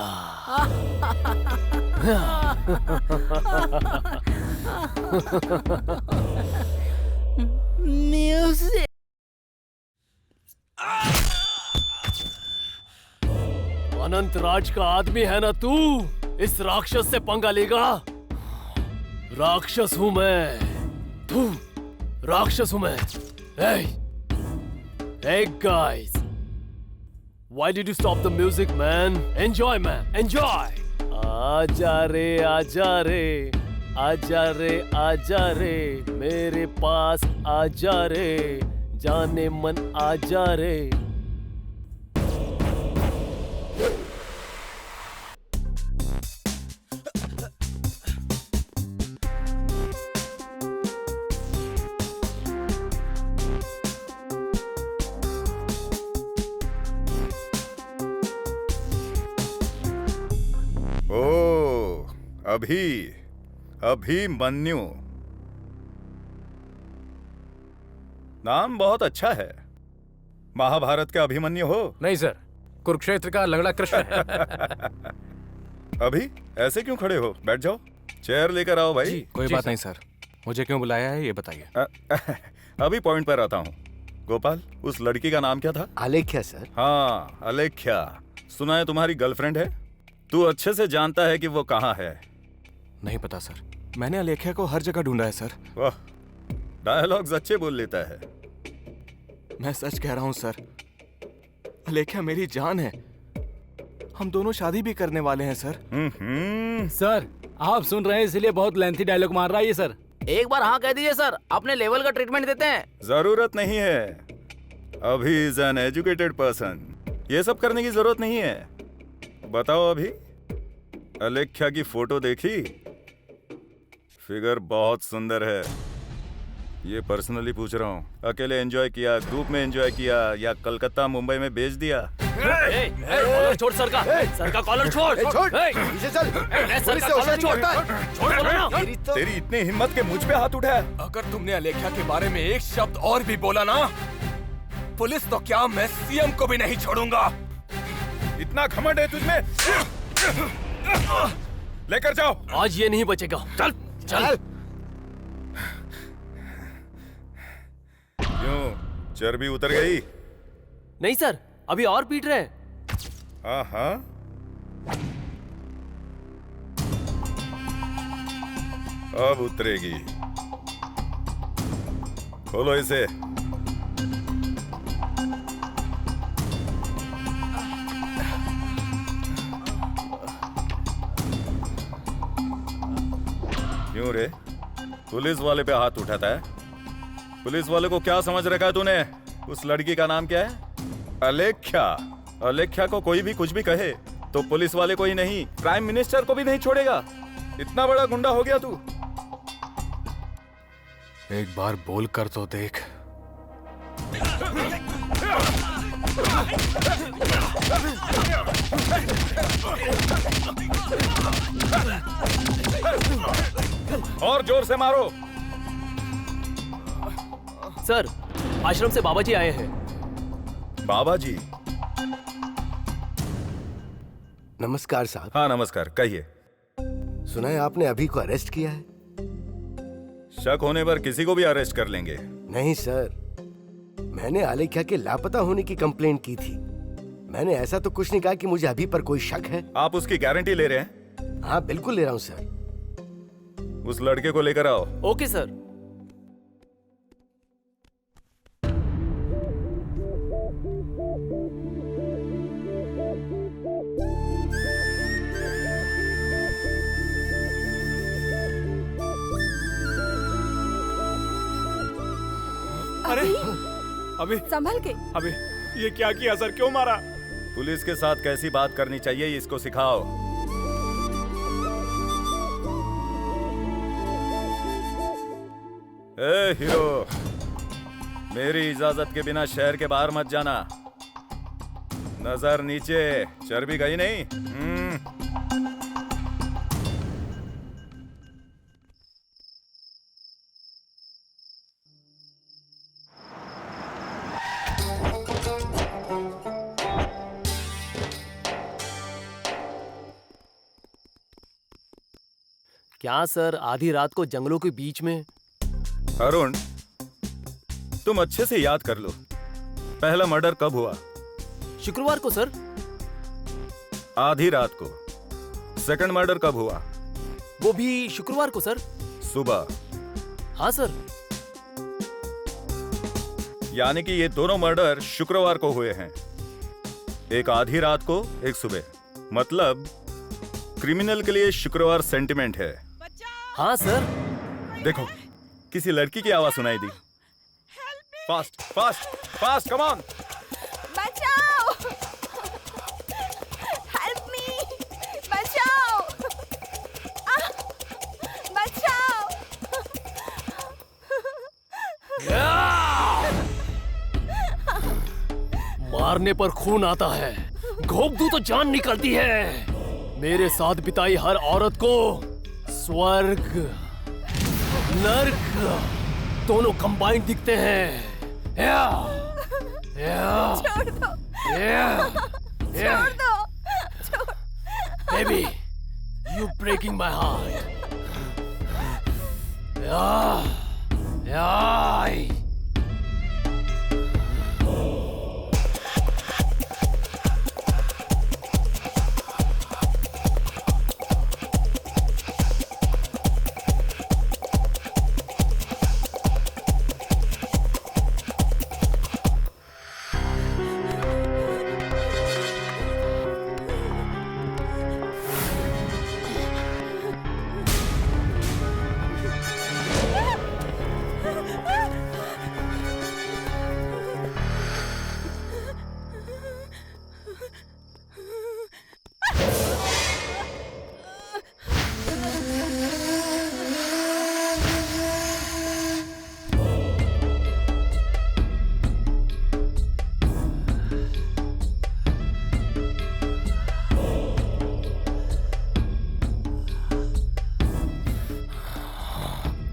म्यूजिक। अनंत राज का आदमी है ना तू? इस राक्षस से पंगा लेगा? राक्षस हूं मैं। तू राक्षस हूं मैं। Hey guys, why did you stop the music, man? Enjoy, man, enjoy. आजा रे, आजा रे, आजा रे, आजा रे, मेरे पास आजा रे, जाने मन आजा रे। अभिमन्यु नाम बहुत अच्छा है। महाभारत का अभिमन्यु हो? नहीं सर, कुरुक्षेत्र का लंगड़ा कृष्ण है। अभी ऐसे क्यों खड़े हो? बैठ जाओ, चेयर लेकर आओ भाई। कोई बात नहीं सर, मुझे क्यों बुलाया है ये बताइए। अभी पॉइंट पर आता हूँ। गोपाल, उस लड़की का नाम क्या था? आलेख्या सर। हाँ, आलेख्या। सुना है तुम्हारी गर्लफ्रेंड है? तू अच्छे से जानता है कि वो कहाँ है? नहीं पता सर, मैंने आलेख्या को हर जगह ढूंढा है सर। वाह, डायलॉग्स अच्छे बोल लेता है। मैं सच कह रहा हूँ सर, आलेख्या मेरी जान है। हम दोनों शादी भी करने वाले हैं सर। सर, आप सुन रहे हैं इसलिए बहुत लेंथी डायलॉग मार रहा है ये सर। एक बार हाँ कह दीजिए सर, अपने लेवल का ट्रीटमेंट देते हैं। जरूरत नहीं है, अभी इज एन एजुकेटेड पर्सन, ये सब करने की जरूरत नहीं है। बताओ अभी, आलेख्या की फोटो देखी? फिगर बहुत सुंदर है। ये पर्सनली पूछ रहा हूँ, अकेले एंजॉय किया, ग्रुप में एंजॉय किया, या कलकत्ता मुंबई में भेज दिया? कॉलर छोड़ सर का कॉलर छोड़। पीछे चल, सर का कॉलर छोड़ बोलो ना। तेरी इतनी हिम्मत के मुझ पे हाथ उठाया? अगर तुमने आलेख्या के बारे में एक शब्द और भी बोला ना, पुलिस तो क्या, मैं सीएम को भी नहीं छोड़ूंगा। इतना घमंड है तुझमें? लेकर जाओ। आज ये नहीं बचेगा। चल चल। क्यों, चर्बी उतर गई? नहीं सर, अभी और पीट रहे हैं। हाँ, अब उतरेगी। खोलो इसे। क्यों रे, पुलिस वाले पे हाथ उठाता है? पुलिस वाले को क्या समझ रखा है तूने? उस लड़की का नाम क्या है? आलेख्या। अलेख्या को कोई भी कुछ भी कहे तो पुलिस वाले को ही नहीं, प्राइम मिनिस्टर को भी नहीं छोड़ेगा। इतना बड़ा गुंडा हो गया तू। एक बार बोल कर तो देख। और जोर से मारो। सर, आश्रम से बाबा जी आए हैं। बाबा जी? नमस्कार साहब। हाँ नमस्कार, कहिए। सुना है आपने अभी को अरेस्ट किया है? शक होने पर किसी को भी अरेस्ट कर लेंगे। नहीं सर, मैंने आलेख्या के लापता होने की कंप्लेंट की थी। मैंने ऐसा तो कुछ नहीं कहा कि मुझे अभी पर कोई शक है। आप उसकी गारंटी ले रहे हैं? हाँ बिल्कुल ले रहा हूँ सर। उस लड़के को लेकर आओ। Okay sir. अरे अभी संभल के। अभी ये क्या किया सर, क्यों मारा? पुलिस के साथ कैसी बात करनी चाहिए इसको सिखाओ। ए हीरो, मेरी इजाजत के बिना शहर के बाहर मत जाना। नजर नीचे, चर्बी गई नहीं? क्या सर, आधी रात को जंगलों के बीच में? अरुण, तुम अच्छे से याद कर लो, पहला मर्डर कब हुआ? शुक्रवार को सर। आधी रात को। सेकंड मर्डर कब हुआ? वो भी शुक्रवार को सर। सुबह? हाँ सर। यानी कि ये दोनों मर्डर शुक्रवार को हुए हैं। एक आधी रात को, एक सुबह। मतलब क्रिमिनल के लिए शुक्रवार सेंटिमेंट है। हाँ सर। देखो, किसी लड़की की आवाज सुनाई दी। Fast fast fast, come on. बचाओ! Help me! बचाओ! बचाओ! मारने पर खून आता है, घोंप दूं तो जान निकलती है। मेरे साथ बिताई हर औरत को स्वर्ग नर्क दोनों कंबाइंड दिखते हैं। छोड़ दो! छोड़ दो! Baby, you breaking my heart.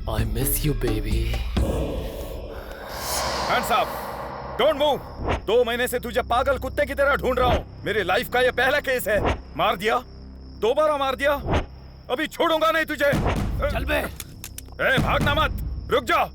I miss you, baby. Hands up! Don't move! 2 महीने से तुझे पागल कुत्ते की तरह ढूंढ रहा हूँ। मेरी लाइफ का ये पहला केस है। मार दिया, दोबारा मार दिया, अभी छोड़ूंगा नहीं तुझे। चल बे। ए, भागना मत, रुक जा।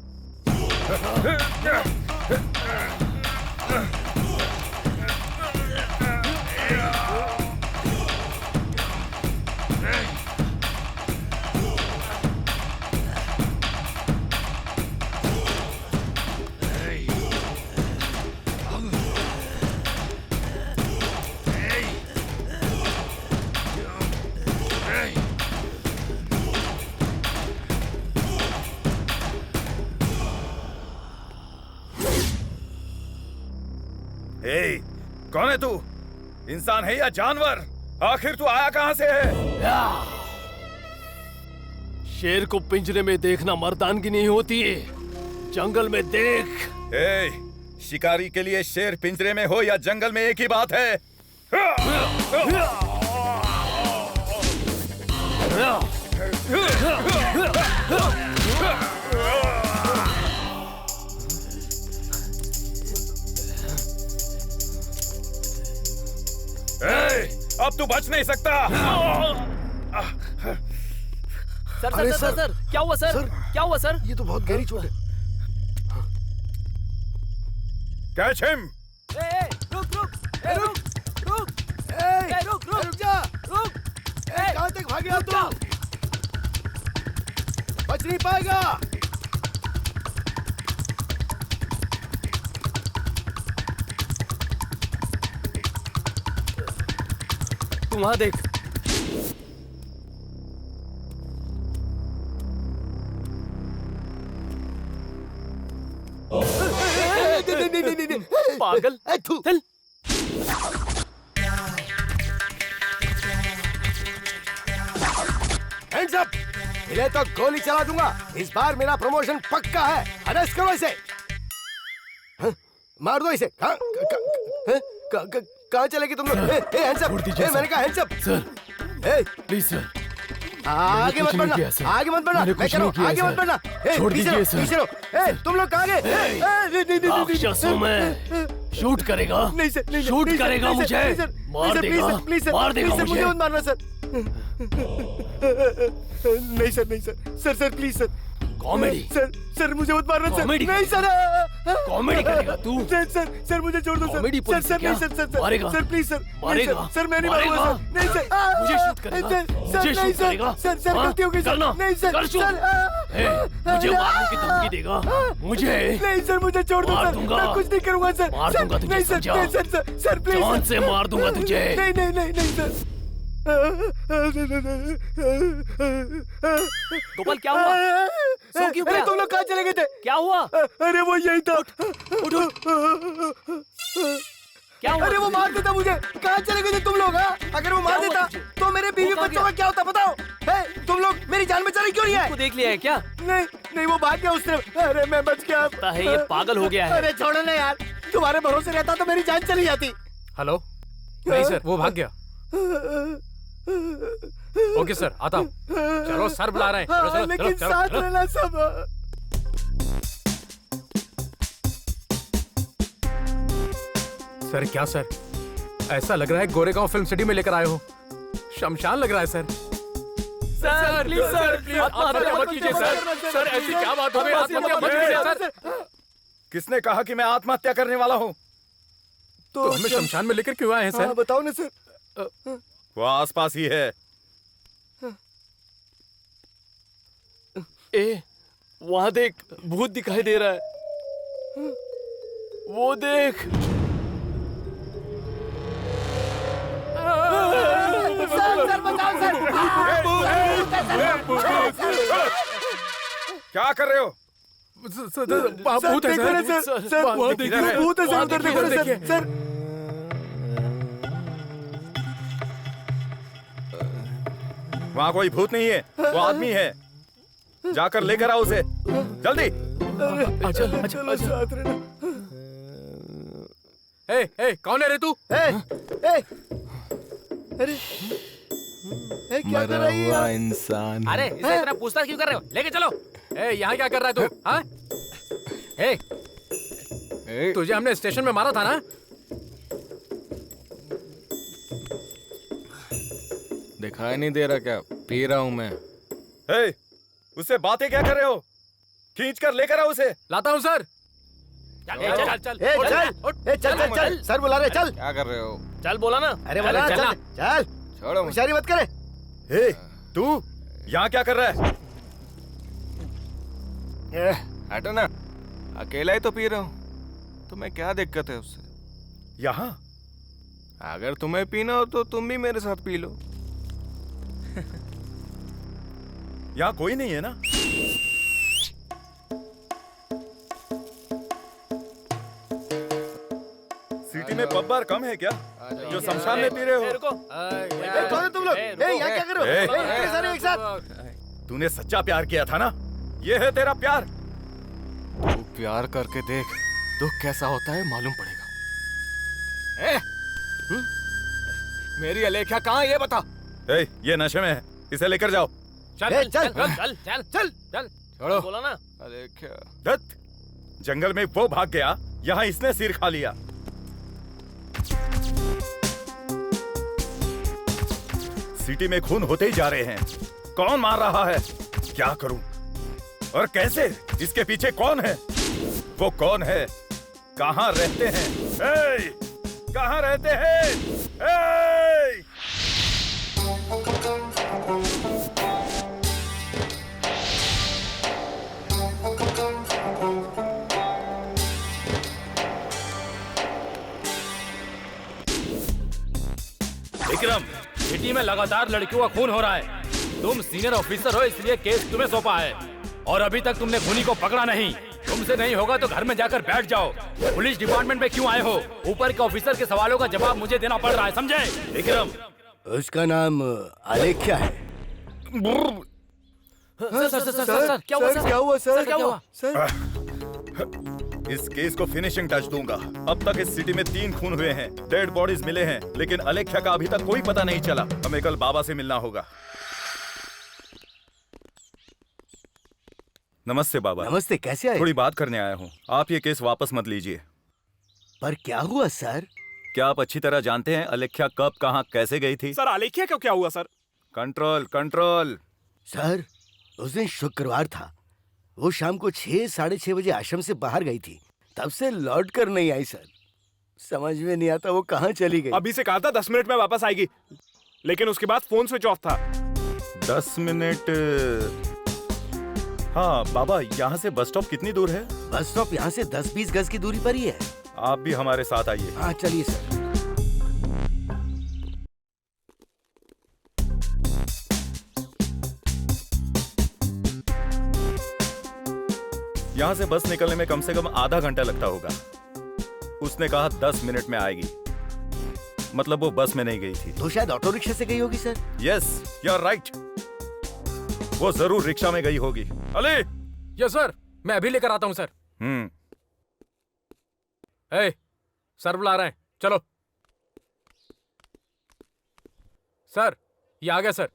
कौन है तू? इंसान है या जानवर? आखिर तू आया कहां से है? शेर को पिंजरे में देखना मर्दानगी नहीं होती है, जंगल में देख। शिकारी के लिए शेर पिंजरे में हो या जंगल में एक ही बात है। अब तू बच नहीं सकता। सर, क्या हुआ सर? क्या हुआ सर? ये तो बहुत गहरी चोट है। Catch him. रुक जा। कहां तक भागे तू? बच नहीं पाएगा। तू वहां देख। नहीं, पागल। चल। Hands up. मिले तो गोली चला दूंगा। इस बार मेरा प्रमोशन पक्का है। अरेस्ट करो इसे। हाँ? मार दो इसे। कहाँ चलेगी तुम लोग? Hands up. मैंने कहा hands up. Sir, please sir, आगे मत बढ़ना। आगे मत बढ़ना। मैं कह रहा हूँ आगे मत बढ़ना। छोड़ दीजिए सर। पीछे रहो। तुम लोग कहाँ गए? राक्षसों में शूट करेगा। नहीं सर, नहीं शूट करेगा मुझे। मार देगा। मार देगा मुझे। मुझे मत मारना सर। नहीं सर, नहीं sir. Sir please sir. Comedy. Sir मुझे मत मारना सर। नहीं सर। कॉमेडी करेगा तू? सर मुझे छोड़ दो सर। कॉमेडी सर नहीं सर। मारेगा। Sir please sir. मारेगा। सर मैं नहीं मारूंगा सर। नहीं सर। मुझे शूट करेगा। मुझे शूट करेगा। सर गलती हो गई सर। नहीं सर। मुझे मारने की धमकी देगा। मुझे नहीं सर, मुझे छोड़ दो सर। मैं कुछ नहीं करूंगा सर। मार दूंगा तुझे। नहीं सर। Sir please. जान से मार दूंगा तुझे। नहीं सर। गोपाल क्या हुआ? सो क्यों गया? तुम लोग कहाँ चले गए थे? क्या हुआ? अरे वो यही था। उठो। क्या हुआ? अरे वो मार देता मुझे। कहाँ चले गए थे तुम लोग? अगर वो मार देता तो मेरे बीवी बच्चों का क्या होता बताओ? तुम लोग मेरी जान बचाने क्यों नहीं आए? देख लिया है क्या? नहीं वो भाग गया उसने। अरे मैं बच गया। ये पागल हो गया है। अरे छोड़ो ना यार, तुम्हारे भरोसे रहता तो मेरी जान चली जाती। हेलो? नहीं सर, वो भाग गया। ओके सर, आता हूँ। चलो सर बुला रहे हैं। चलो, लेकिन साथ रहना सब। सर क्या सर, ऐसा लग रहा है गोरेगांव फिल्म सिटी में लेकर आए हो। शमशान लग रहा है सर। सर प्लीज सर, आत्महत्या मत कीजिए सर। सर ऐसी क्या बात हो गई? आत्महत्या मत कीजिए सर। किसने कहा कि मैं आत्महत्या करने वाला हूँ? तो हमें शमशान में लेकर क्यों आए हैं सर? बताओ ना सर। वो आसपास ही है। वहां देख, भूत दिखाई दे रहा है। वो देख। सर बताओ सर। क्या कर रहे हो? भूत है सर। वहाँ देखिए, भूत है सर। उधर देखिए सर। वहाँ कोई भूत नहीं है, वो आदमी है। जाकर लेकर आओ उसे, जल्दी। चलो साथ रहना। कौन है रे तू? अरे क्या कर रही है? इंसान। अरे इसे इतना पूछताछ क्यों कर रहे हो? लेके चलो। यहाँ क्या कर रहा है तू? हाँ? तुझे हमने स्टेशन में मारा था ना? दिखाई नहीं दे रहा क्या? पी रहा हूँ मैं। उससे बातें क्या कर रहे हो? खींच कर लेकर आओ उसे। लाता हूँ सर। चल सर बुला रहे। चल। क्या कर रहे हो? चल बोला ना। अरे बोला चल। चल छोड़ो। होशियारी मत करे। तू यहाँ क्या कर रहा है? हटो ना, अकेला ही तो पी रहा हूँ। तुम्हें क्या दिक्कत है उससे? यहाँ अगर तुम्हें पीना हो तो तुम भी मेरे साथ पी लो। यहाँ कोई नहीं है ना? सिटी में पब बार कम है क्या? जो शमशान में पी रहे हो। कौन है तुम लोग? यहाँ क्या कर रहे हो? इतने सारे एक साथ। तूने सच्चा प्यार किया था ना? ये है तेरा प्यार। तू प्यार करके देख, दुख कैसा होता है मालूम पड़ेगा। मेरी अलेख्या कहाँ है ये बता। ये नशे में है, इसे लेकर जाओ। चल चल चल चल चल चल छोड़ो। बोला ना। अलेख्या दत्त, जंगल में वो भाग गया, यहाँ इसने सिर खा लिया। सिटी में खून होते ही जा रहे हैं। कौन मार रहा है? क्या करूं? और कैसे? इसके पीछे कौन है? वो कौन है? कहाँ रहते हैं? कहाँ रहते हैं? विक्रम, सिटी में लगातार लड़कियों का खून हो रहा है। तुम सीनियर ऑफिसर हो, इसलिए केस तुम्हें सौंपा है और अभी तक तुमने खूनी को पकड़ा नहीं। तुमसे नहीं होगा तो घर में जाकर बैठ जाओ। पुलिस डिपार्टमेंट में क्यों आए हो? ऊपर के ऑफिसर के सवालों का जवाब मुझे देना पड़ रहा है, समझे? विक्रम, उसका नाम आलेख्या है। सर क्या हुआ? क्या हुआ सर? क्या हुआ? इस केस को फिनिशिंग टच दूंगा। अब तक इस सिटी में 3 खून हुए हैं, डेड बॉडीज मिले हैं, लेकिन अलेख्या का अभी तक कोई पता नहीं चला। हमें कल बाबा से मिलना होगा। नमस्ते बाबा। नमस्ते, कैसे आए? थोड़ी बात करने आया हूँ। आप ये केस वापस मत लीजिए। पर क्या हुआ सर? क्या आप अच्छी तरह जानते हैं अलेख्या कब, कहाँ, कैसे गई थी? सर अलेख्या को क्या हुआ सर? Control control. सर, उस दिन शुक्रवार था। वो शाम को 6, साढ़े 6 बजे आश्रम से बाहर गई थी। तब से लौट कर नहीं आई सर। समझ में नहीं आता वो कहाँ चली गई। अभी से कहा था 10 मिनट में वापस आएगी, लेकिन उसके बाद फोन स्विच ऑफ था। 10 मिनट। हाँ बाबा, यहाँ से बस स्टॉप कितनी दूर है? बस स्टॉप यहाँ से 10-20 गज की दूरी पर ही है। आप भी हमारे साथ आइए। हाँ चलिए सर। यहाँ से बस निकलने में कम से कम आधा घंटा लगता होगा। उसने कहा 10 मिनट में आएगी, मतलब वो बस में नहीं गई थी। तो शायद ऑटो रिक्शा से गई होगी sir. Yes, you are right. वो जरूर रिक्शा में गई होगी। अली। यस सर, मैं अभी लेकर आता हूँ सर। सर बुला रहे हैं, चलो। सर, ये आ गया सर।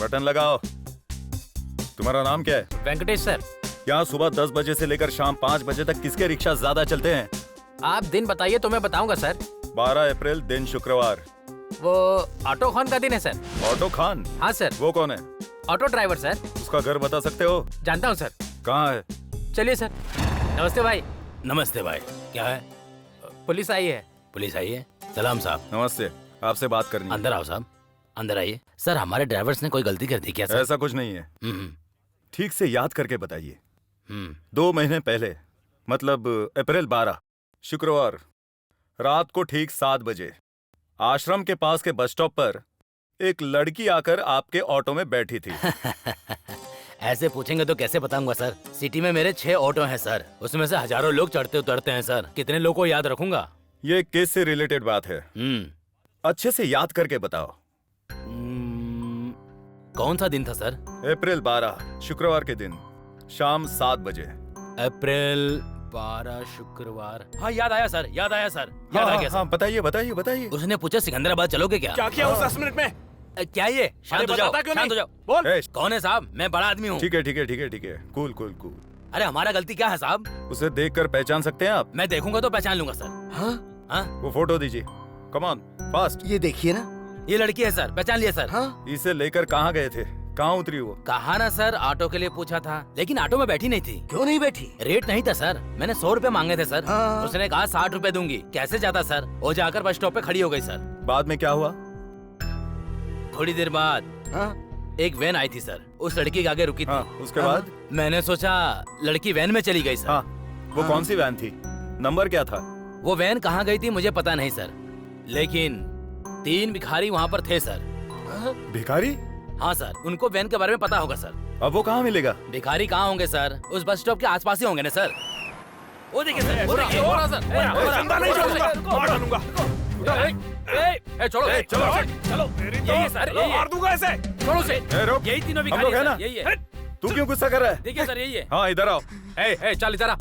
बटन लगाओ। तुम्हारा नाम क्या है? वेंकटेश सर। यहाँ सुबह 10 बजे से लेकर शाम 5 बजे तक किसके रिक्शा ज्यादा चलते हैं? आप दिन बताइए तो मैं बताऊंगा सर। 12 अप्रैल दिन शुक्रवार। वो ऑटो खान का दिन है सर। ऑटो खान? हाँ सर। वो कौन है? Auto driver sir. उसका घर बता सकते हो? जानता हूँ सर। कहाँ है? चलिए सर। नमस्ते भाई। नमस्ते भाई। क्या है? पुलिस आई है। पुलिस आई है? सलाम साहब। नमस्ते, आपसे बात करनी है। अंदर आओ साहब, अंदर आइए। सर, हमारे ड्राइवर्स ने कोई गलती कर दी क्या सर? ऐसा कुछ नहीं है। ठीक से याद करके बताइए। 2 महीने पहले, मतलब अप्रैल 12 शुक्रवार रात को ठीक 7 बजे आश्रम के पास के बस स्टॉप पर एक लड़की आकर आपके ऑटो में बैठी थी। ऐसे पूछेंगे तो कैसे बताऊंगा सर? सिटी में मेरे 6 ऑटो हैं सर, उसमें से हजारों लोग चढ़ते उतरते हैं सर। कितने लोगों को याद रखूंगा? ये केस से रिलेटेड बात है। अच्छे से याद करके बताओ। कौन सा दिन था सर? अप्रैल 12 शुक्रवार के दिन शाम 7 बजे। अप्रैल 12 शुक्रवार। हाँ याद आया सर, याद आया सर, याद आ गया सर। बताइए बताइए बताइए। उसने पूछा सिकंदराबाद चलोगे क्या? क्या किया उस 10 मिनट में? क्या ये? शांत हो जाओ, शांत हो जाओ। बोल। कौन है साहब? मैं बड़ा आदमी हूँ। ठीक है ठीक है ठीक है ठीक है, कूल कूल कूल। अरे हमारा गलती क्या है साहब? उसे देखकर पहचान सकते हैं आप? मैं देखूंगा तो पहचान लूंगा सर। हाँ? वो फोटो दीजिए, कम ऑन फास्ट। ये देखिए ना, ये लड़की है सर, पहचान लिया सर। हाँ? इसे लेकर कहाँ गए थे? कहाँ उतरी वो? कहा ना सर, ऑटो के लिए पूछा था, लेकिन ऑटो में बैठी नहीं थी। क्यों नहीं बैठी? रेट नहीं था सर, मैंने 100 रुपए मांगे थे सर। हाँ। उसने कहा 60 रुपए दूंगी। कैसे जाता सर? वो जाकर बस स्टॉप पे खड़ी हो गई सर। बाद में क्या हुआ? थोड़ी देर बाद एक वैन आई थी सर, उस लड़की के आगे रुकी थी। उसके बाद? मैंने सोचा लड़की वैन में चली गई सर। वो कौन सी वैन थी? नंबर क्या था? वो वैन कहाँ गई थी मुझे पता नहीं सर, लेकिन 3 भिखारी वहाँ पर थे सर। भिखारी? हाँ सर, उनको वैन के बारे में पता होगा सर। अब वो कहाँ मिलेगा? भिखारी कहाँ होंगे सर? उस बस स्टॉप के आसपास ही होंगे ना सर। वो देखिए सर, वो देखिए। हो रहा सर। जिंदा नहीं छोड़ूंगा, मार डालूंगा। छोड़ो चलो चलो यही है सर, मार दूंगा ऐसे। छोड़ो से। रुक, यही तीनों भी हम लोग है ना? यही है। तू क्यों गुस्सा कर रहा है? देखिए सर, यही है। हाँ, इधर आओ। चल इधर आ।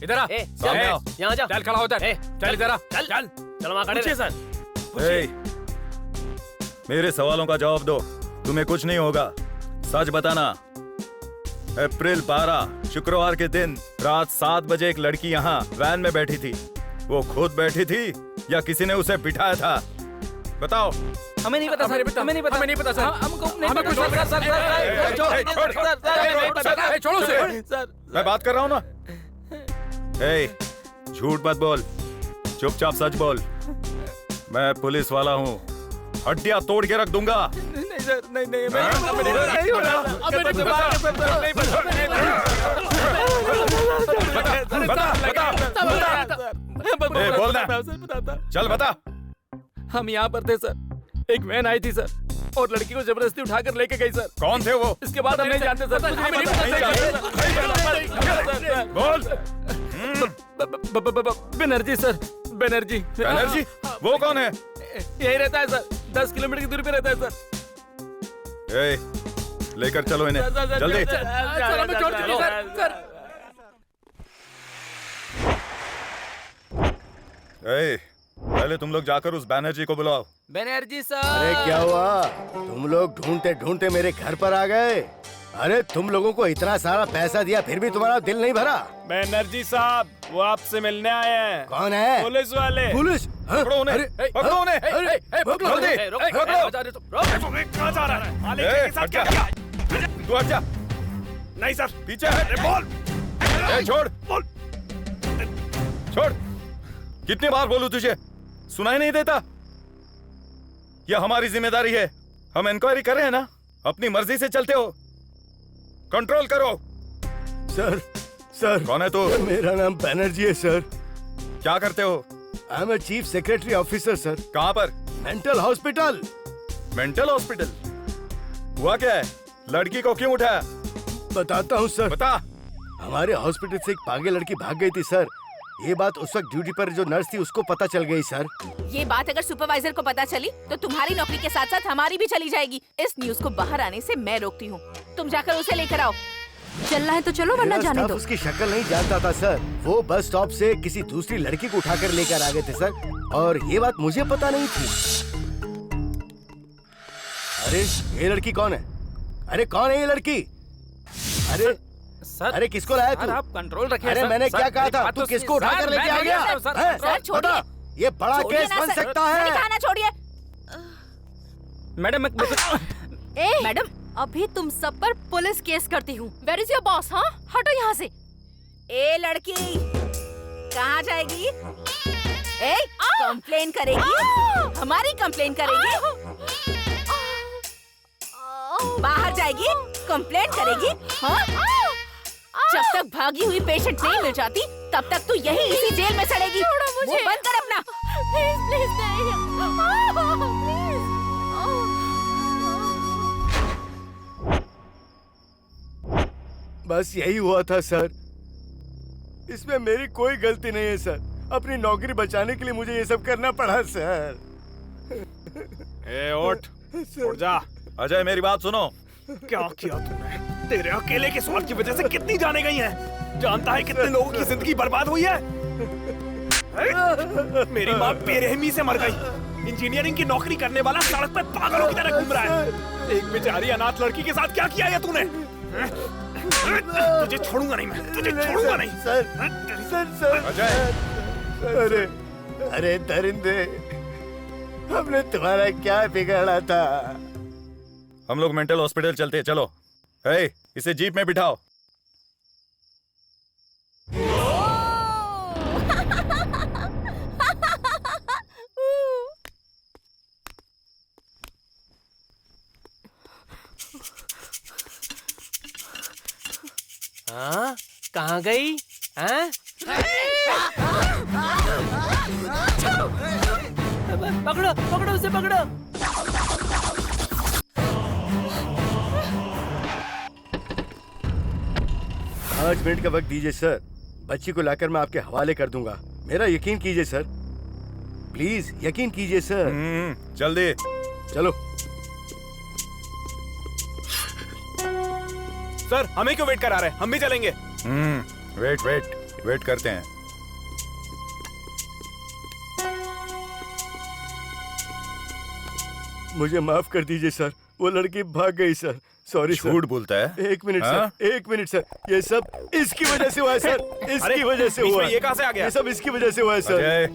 इधर आ। सामने आओ। यहाँ जा। चल खड़ा होता है। चल इधर आ। चल चल चलो वहाँ खड़े सर। मेरे सवालों का जवाब दो। तुम्हें कुछ नहीं होगा, सच बताना। अप्रैल 12 शुक्रवार के दिन रात 7 बजे एक लड़की यहाँ वैन में बैठी थी। वो खुद बैठी थी या किसी ने उसे बिठाया था? बताओ। हमें नहीं पता सर, हमें नहीं पता, हमें नहीं पता सर। हमको नहीं हमें पता कुछ सर। छोड़ो से। मैं बात कर रहा हूँ ना। झूठ मत बोल, चुपचाप सच बोल। मैं पुलिस वाला हूँ, हड्डियां तोड़ के रख दूंगा। नहीं सर, नहीं नहीं बोलना, चल बता। हम यहाँ पर थे सर, एक वैन आई थी सर और लड़की को जबरदस्ती उठाकर लेके गई सर। कौन थे वो? इसके बाद हम नहीं जानते सर। बोल। बनर्जी सर, बनर्जी। बनर्जी? वो कौन है? यही रहता है सर, 10 किलोमीटर की दूरी पे रहता है सर। लेकर चलो इन्हें जल्दी। पहले तुम लोग जाकर उस बैनर्जी को बुलाओ। बनर्जी सर। अरे क्या हुआ? तुम लोग ढूंढते ढूंढते मेरे घर पर आ गए? अरे तुम लोगों को इतना सारा पैसा दिया फिर भी तुम्हारा दिल नहीं भरा? बनर्जी साहब, वो आपसे मिलने आए हैं। कौन है? पुलिस वाले। पुलिस? पकड़ो उन्हें, पकड़ो उन्हें। जल्दी कहाँ जा रहा है? मालिक के साथ क्या किया? तू हट जा। नहीं सर, पीछे हट। बोल। छोड़, बोल। छोड़। कितनी बार बोलूं तुझे, सुनाई नहीं देता? यह हमारी जिम्मेदारी है, हम इंक्वायरी कर रहे हैं ना। अपनी मर्जी से चलते हो, कंट्रोल करो। Sir, sir. कौन है तू? मेरा नाम बैनर्जी है सर। क्या करते हो? I am chief secretary officer sir. कहाँ पर? Mental hospital. Mental hospital? हुआ क्या है? लड़की को क्यों उठाया? बताता हूँ सर। बता। हमारे हॉस्पिटल से एक पागल लड़की भाग गई थी सर। ये बात उस वक्त ड्यूटी पर जो नर्स थी उसको पता चल गई सर। ये बात अगर सुपरवाइजर को पता चली तो तुम्हारी नौकरी के साथ साथ हमारी भी चली जाएगी। इस न्यूज को बाहर आने से मैं रोकती हूँ। तुम जाकर उसे लेकर आओ। चलना है तो चलो वरना मेरा जाने स्टाफ दो। उसकी शक्ल नहीं जानता था सर। वो बस स्टॉप से किसी दूसरी लड़की को उठाकर लेकर आ गए थे सर, और ये बात मुझे पता नहीं थी। अरे ये लड़की कौन है? अरे कौन है ये लड़की? अरे सर, अरे किसको लाया तू? आप कंट्रोल रखिए। अरे मैंने क्या कहा था? तू किसको उठाकर लेके आ गया? सर छोड़िए, ये बड़ा केस बन सकता है। खाना छोड़िए। मैडम मैडम, अभी तुम सब पर पुलिस केस करती हूँ। Where is your boss? हाँ, हटो यहाँ से। ए लड़की, कहाँ जाएगी? कंप्लेन करेगी? हमारी कंप्लेन करेगी? बाहर जाएगी? कंप्लेन करेगी? हाँ? जब तक भागी हुई पेशेंट नहीं मिल जाती तब तक तू यही इसी जेल में सड़ेगी। मुझे बंद कर अपना। प्लीज प्लीज नहीं। बस यही हुआ था सर। इसमें मेरी कोई गलती नहीं है सर। अपनी नौकरी बचाने के लिए मुझे ये सब करना पड़ा सर। उठ जा। अजय मेरी बात सुनो। क्या किया तूने? तेरे अकेले के स्वार्थ की वजह से कितनी जाने गई हैं? जानता है कितने लोगों की जिंदगी बर्बाद हुई है? मेरी माँ बेरहमी से मर गई। इंजीनियरिंग की नौकरी करने वाला सड़क पर पागलों की तरह घूम रहा है। एक बेचारी अनाथ लड़की के साथ क्या किया है तूने? तुझे छोड़ूंगा नहीं मैं, तुझे छोड़ूंगा नहीं। सर अजय। अरे अरे दरिंदे, हमने तुम्हारा क्या बिगाड़ा था? हम लोग मेंटल हॉस्पिटल चलते, चलो। इसे जीप में बिठाओ। हाँ, कहाँ गई? हाँ? पकड़ो पकड़ो उसे, पकड़ो। 5 मिनट का वक्त दीजिए सर। बच्ची को लाकर मैं आपके हवाले कर दूंगा। मेरा यकीन कीजिए सर, प्लीज यकीन कीजिए सर। जल्दी चलो। सर हमें क्यों वेट करा रहे हैं, हम भी चलेंगे। वेट करते हैं। मुझे माफ कर दीजिए सर, वो लड़की भाग गई सर। Sorry sir. झूठ बोलता है। एक मिनट सर, एक मिनट सर, ये सब इसकी वजह से हुआ है सर, इसकी वजह से बीच हुआ में ये कहाँ से आ गया? ये सब इसकी वजह से हुआ है सर।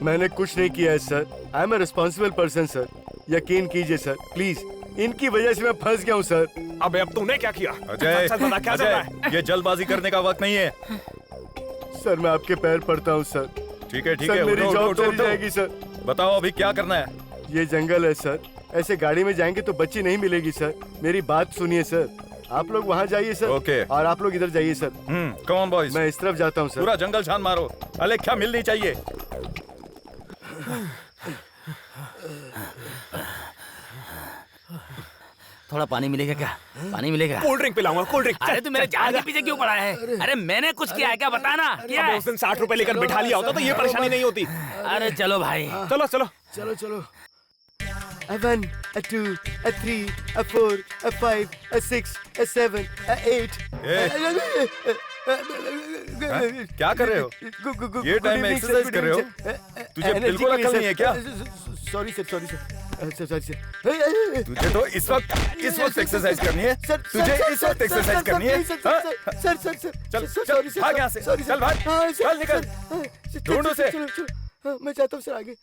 मैंने कुछ नहीं किया है sir, I am a responsible person sir, यकीन कीजिए सर प्लीज। इनकी वजह से मैं फंस गया हूँ सर। अबे अब तूने क्या किया? अजय, चल बता क्या चल रहा है? ये जल्दबाजी करने का वक्त नहीं है। सर मैं आपके पैर पड़ता हूँ सर। ठीक है सर, मेरी जॉब चली जाएगी सर। बताओ अभी क्या करना है? ये जंगल है सर, ऐसे गाड़ी में जाएंगे तो बच्ची नहीं मिलेगी सर। मेरी बात सुनिए सर, आप लोग वहाँ जाइए सर। ओके। और आप लोग इधर जाइए सर। Come on boys. मैं इस तरफ जाता हूँ सर। पूरा जंगल छान मारो, अलेख्या मिलनी चाहिए। थोड़ा पानी मिलेगा क्या? पानी मिलेगा? कोल्ड ड्रिंक पिलाऊंगा, कोल्ड ड्रिंक। अरे तू मेरे जान के पीछे क्यों पड़ा है? अरे मैंने कुछ किया है क्या, बताना क्या है? उस दिन 60 रुपए लेकर बिठा लिया होता तो ये परेशानी नहीं होती। अरे चलो भाई, चलो चलो चलो चलो। A 1, a 2, a 3, a 4, a 5, a 6, a 7, a 8. क्या कर रहे हो? ये टाइम में एक्सरसाइज कर रहे हो? तुझे बिल्कुल अकल नहीं है क्या? Sorry sir, sorry sir, sorry sir. तुझे तो इस वक्त एक्सरसाइज करनी है। तुझे इस वक्त एक्सरसाइज करनी है। सर चल चल भाग यहाँ से। चल भाग, चल निकल, ढूंढ उसे। मैं चाहता हूँ सर आगे।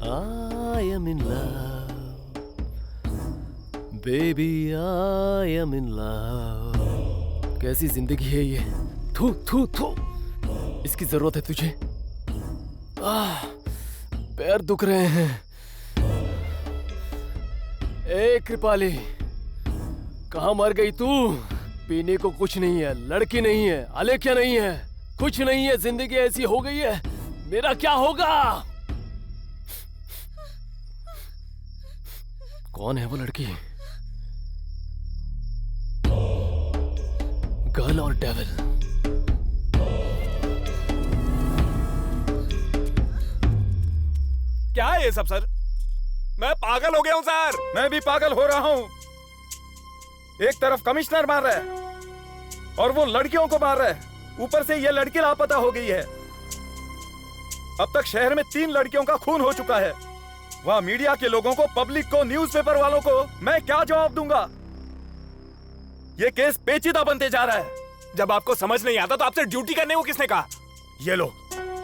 I am in love, baby, I am in love. कैसी जिंदगी है ये? थू थू थू। इसकी जरूरत है तुझे। पैर दुख रहे हैं। ए कृपाली, कहाँ मर गई तू? पीने को कुछ नहीं है, लड़की नहीं है, अलेख्या नहीं है, कुछ नहीं है। जिंदगी ऐसी हो गई है, मेरा क्या होगा? कौन है वो लड़की? गर्ल और डेविल? क्या है ये सब सर? मैं पागल हो गया हूँ सर। मैं भी पागल हो रहा हूँ। एक तरफ कमिश्नर मार रहा है और वो लड़कियों को मार रहा है, ऊपर से ये लड़की लापता हो गई है। अब तक शहर में 3 लड़कियों का खून हो चुका है। वहाँ मीडिया के लोगों को, पब्लिक को, न्यूज़पेपर वालों को मैं क्या जवाब दूंगा? ये केस पेचीदा बनते जा रहा है। जब आपको समझ नहीं आता तो आपसे ड्यूटी करने को किसने कहा? ये लो,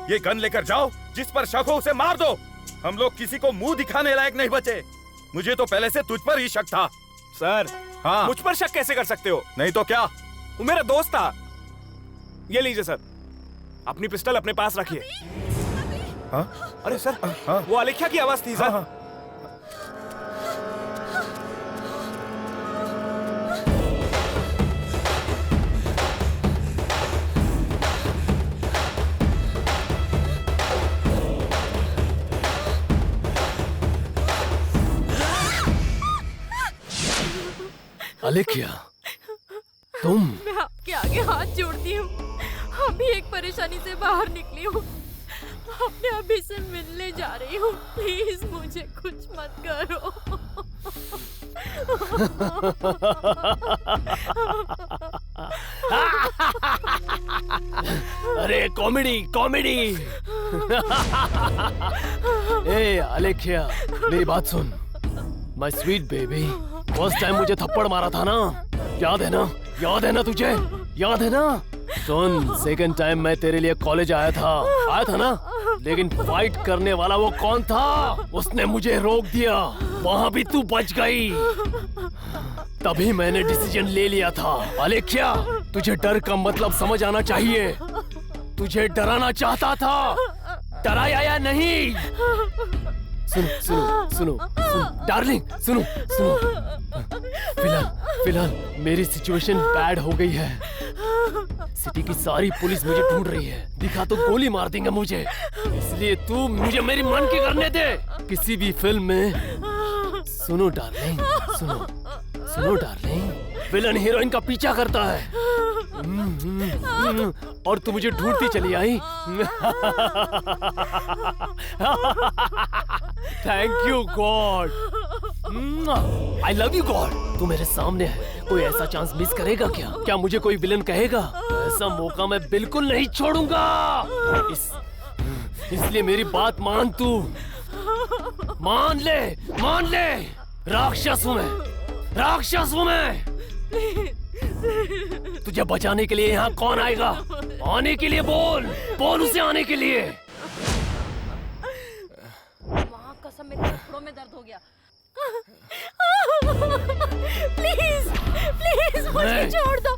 ये गन लेकर जाओ, जिस पर शक हो उसे मार दो। हम लोग किसी को मुंह दिखाने लायक नहीं बचे। मुझे तो पहले से तुझ पर ही शक था। सर हाँ, मुझ पर शक कैसे कर सकते हो? नहीं तो क्या? वो मेरा दोस्त था। ये लीजिए सर, अपनी पिस्टल अपने पास रखिए। हाँ? अरे सर, हाँ? वो अलेख्या की आवाज थी सर। हाँ? अलेख्या, तुम? मैं आपके आगे हाथ जोड़ती हूँ। अभी एक परेशानी से बाहर निकली हूँ, अपने अभी से मिलने जा रही हूँ। प्लीज मुझे कुछ मत करो। अरे कॉमेडी कॉमेडी। ए अलेख्या, मेरी बात सुन। My sweet baby, first time मुझे थप्पड़ मारा था ना, याद है ना? याद है ना तुझे? याद है ना? सुन, सेकंड टाइम मैं तेरे लिए कॉलेज आया था ना? लेकिन फाइट करने वाला वो कौन था? उसने मुझे रोक दिया। वहाँ भी तू बच गई। तभी मैंने डिसीजन ले लिया था। अलेख्या, तुझे डर का मतलब समझ आना चाहिए। तुझे डराना चाहता था, डराया या नहीं? सुनो सुनो सुनो डार्लिंग, सुनो सुनो। फिलहाल मेरी सिचुएशन बैड हो गई है। सिटी की सारी पुलिस मुझे ढूंढ रही है। दिखा तो गोली मार देंगे मुझे। इसलिए तू मुझे मेरी मन की करने दे। किसी भी फिल्म में सुनो डार्लिंग, सुनो सुनो डार्लिंग, विलन हीरोइन का पीछा करता है और तू मुझे ढूंढती चली आई। Thank you God, I love you God. तू मेरे सामने है, कोई ऐसा चांस मिस करेगा क्या? क्या मुझे कोई विलन कहेगा? ऐसा मौका मैं बिल्कुल नहीं छोड़ूंगा। इसलिए मेरी बात मान, तू मान ले। राक्षस हूं मैं, राक्षस हूं मैं। तुझे बचाने के लिए यहाँ कौन आएगा? आने के लिए बोल उसे आने के लिए। माँ कसम, मेरे घुटनों में दर्द हो गया। प्लीज मुझे छोड़ दो।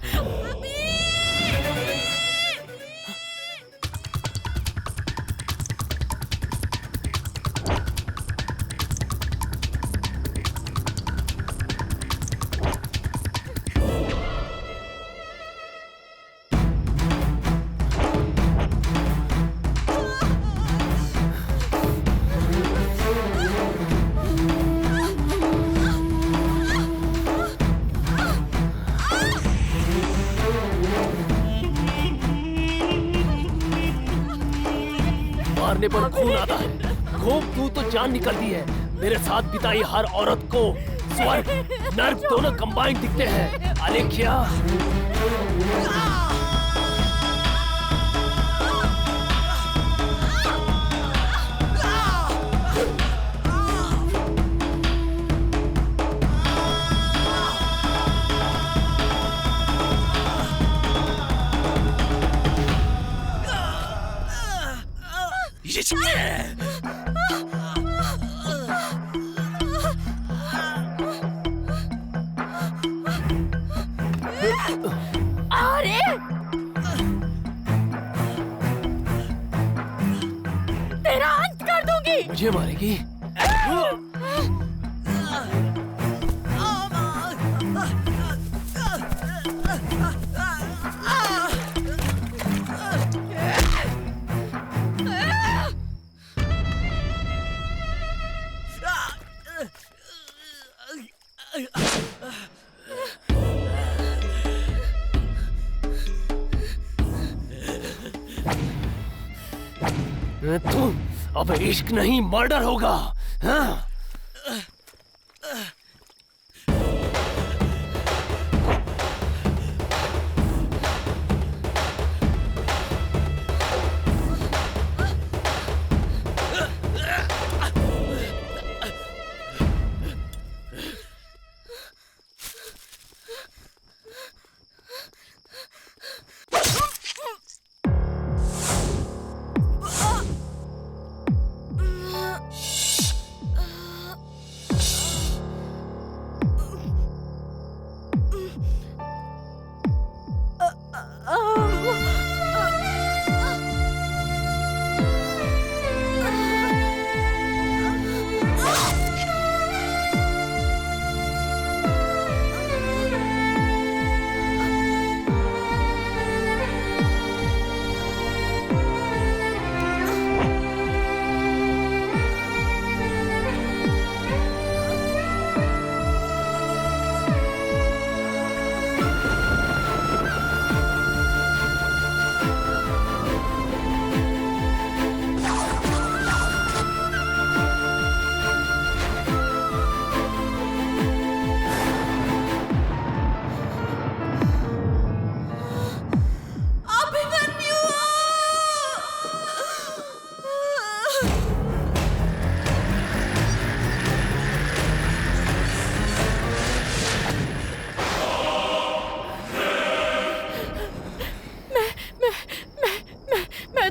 मारने पर खून आता है, खूब तू तो जान निकलती है। मेरे साथ बिताई हर औरत को स्वर्ग नर्क दोनों कंबाइंड दिखते हैं। अलेख्या, अरे तेरा अंत कर दूंगी। मुझे मारेगी? तू अब इश्क नहीं, मर्डर होगा। हाँ?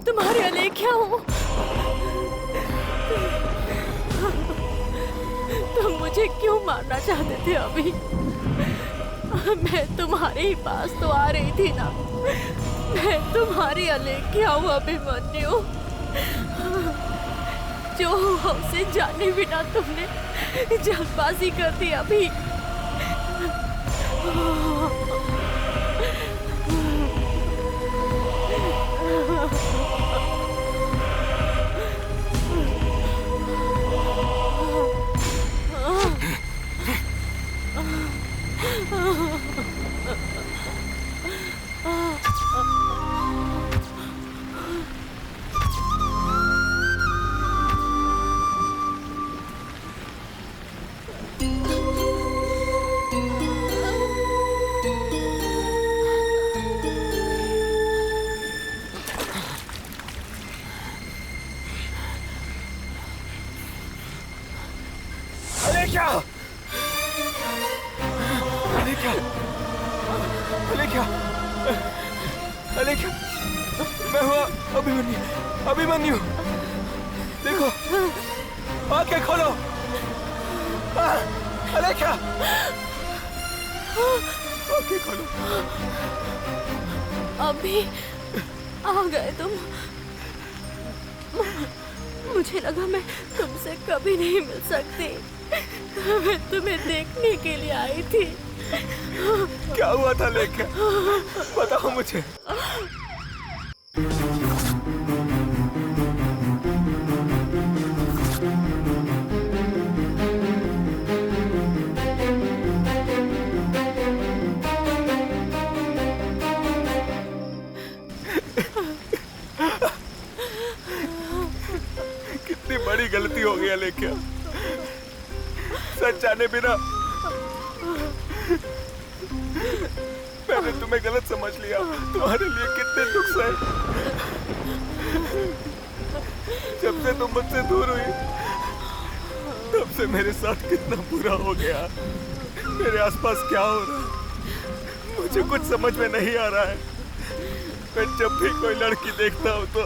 तुम्हारे अलेख्या हूँ। तुम मुझे क्यों मारना चाहते थे अभी? मैं तुम्हारे ही पास तो आ रही थी ना। मैं तुम्हारी अलेख्या हूँ अभिमन्यु। जो हुआ उसे जाने बिना तुमने जल्दबाजी कर दी अभी। अलेख्या, मैं हुआ अभिमन्यु। अभिमन्यु, देखो, आंखें खोलो। अलेख्या, आंखें खोलो। अभी आ गए तुम। मुझे लगा मैं तुमसे कभी नहीं मिल सकती। मैं तुम्हें देखने के लिए आई थी। क्या हुआ था अलेख्या, बताओ मुझे। कितनी बड़ी गलती हो गई अलेख्या, सच जाने बिना मैंने तुम्हें गलत समझ लिया। तुम्हारे लिए कितने दुख सहे। जब से तुम मुझसे दूर हुई तब से मेरे साथ कितना बुरा हो गया। मेरे आसपास क्या हो रहा है मुझे कुछ समझ में नहीं आ रहा है। मैं जब भी कोई लड़की देखता हूँ तो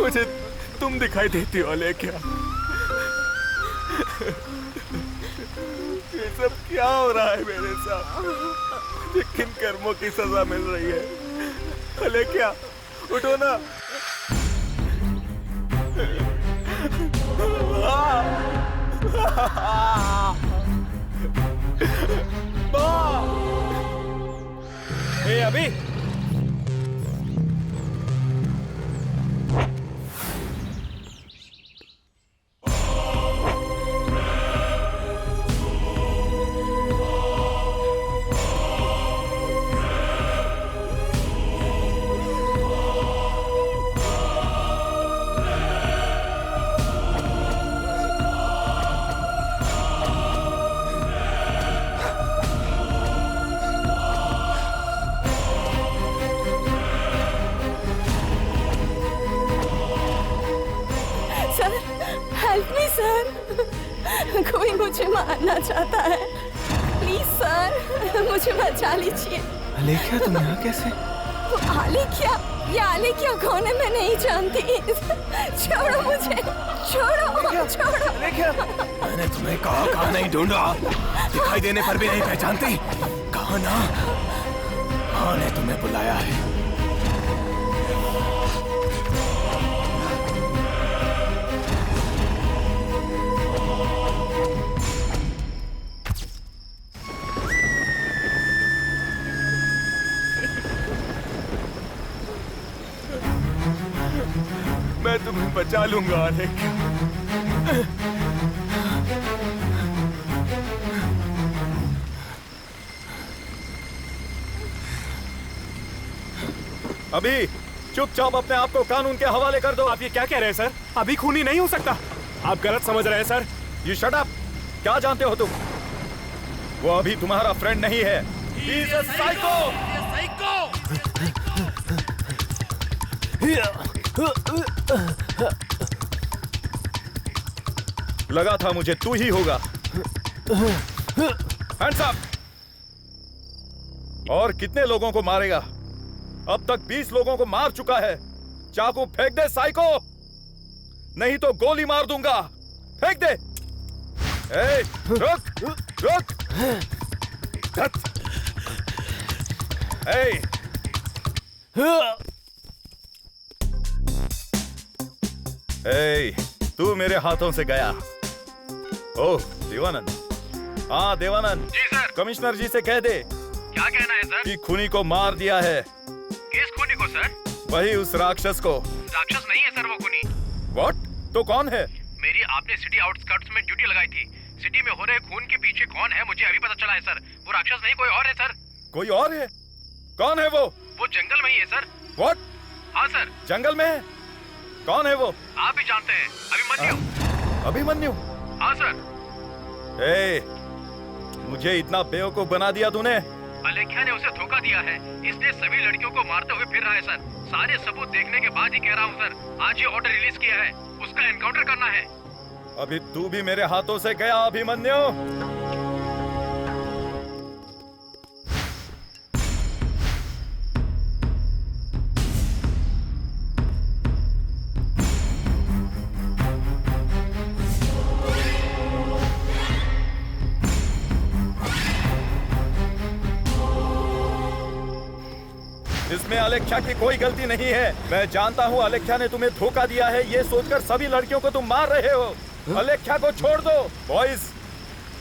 मुझे तुम दिखाई देती हो अलेख्या। ये सब क्या हो रहा है मेरे साथ? मुझे किन कर्मों की सजा मिल रही है? अलेख्या, उठो ना। ए अभी, कोई मुझे मारना चाहता है। प्लीज सर, मुझे बचा लीजिए। अलेख्या, तुम यहाँ कैसे? आलेख्या? ये आलेख्या कौन है मैं नहीं जानती। छोड़ो मुझे, छोड़ो छोड़ो। अलेख्या, मैंने तुम्हें कहाँ नहीं ढूंढा। दिखाई देने पर भी नहीं पहचानती। कहाँ ना, माँ ने तुम्हें बुलाया है। मैं तुम्हें बचा लूंगा अलेख्या। अभी चुपचाप अपने आप को कानून के हवाले कर दो। आप ये क्या कह रहे हैं सर? अभी खूनी नहीं हो सकता। आप गलत समझ रहे हैं सर। You shut up. क्या जानते हो तुम? वो अभी तुम्हारा फ्रेंड नहीं है। He is a psycho! लगा था मुझे तू ही होगा। Hands up. और कितने लोगों को मारेगा? अब तक 20 लोगों को मार चुका है। चाकू फेंक दे साइको, नहीं तो गोली मार दूंगा। फेंक दे। ए, रुक रुक। ए, ए, तू मेरे हाथों से गया। ओह देवानंद। हाँ देवानंद। जी सर। कमिश्नर जी से कह दे। क्या कहना है सर? कि खूनी को मार दिया है। किस खूनी को सर? वही उस राक्षस को। राक्षस नहीं है सर वो खूनी। व्हाट? तो कौन है? मेरी आपने सिटी आउटस्कर्ट्स में ड्यूटी लगाई थी। सिटी में हो रहे खून के पीछे कौन है मुझे अभी पता चला है सर। वो राक्षस नहीं कोई और है सर। कोई और है? कौन है वो? वो जंगल में ही है सर। व्हाट? हाँ सर। जंगल में है? कौन है वो? आप भी जानते हैं, अभिमन्यु। अभिमन्यु? हाँ सर। ए, मुझे इतना बेवकूफ बना दिया तूने। अलेख्या ने उसे धोखा दिया है, इसलिए सभी लड़कियों को मारते हुए फिर रहा है सर। सारे सबूत देखने के बाद ही कह रहा हूँ सर। आज ये ऑर्डर रिलीज किया है, उसका एनकाउंटर करना है। अभी तू भी मेरे हाथों से गया अभिमन्यु। इसमें अलेख्या की कोई गलती नहीं है। मैं जानता हूँ अलेख्या ने तुम्हें धोखा दिया है, ये सोचकर सभी लड़कियों को तुम मार रहे हो। अलेख्या को छोड़ दो। बॉयज,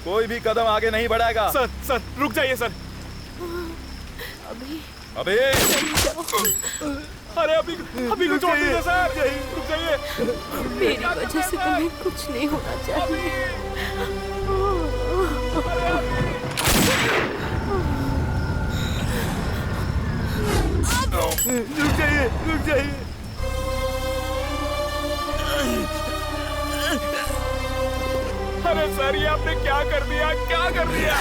कोई भी कदम आगे नहीं बढ़ाएगा। सर रुक जाइए सर। अबे अरे अभी को छोड़ दीजिए सर, रुक जाइए। मेरी वजह से तुम्हें कुछ नहीं होना चाहिए। रुक जाइए। अरे सर, ये आपने क्या कर दिया?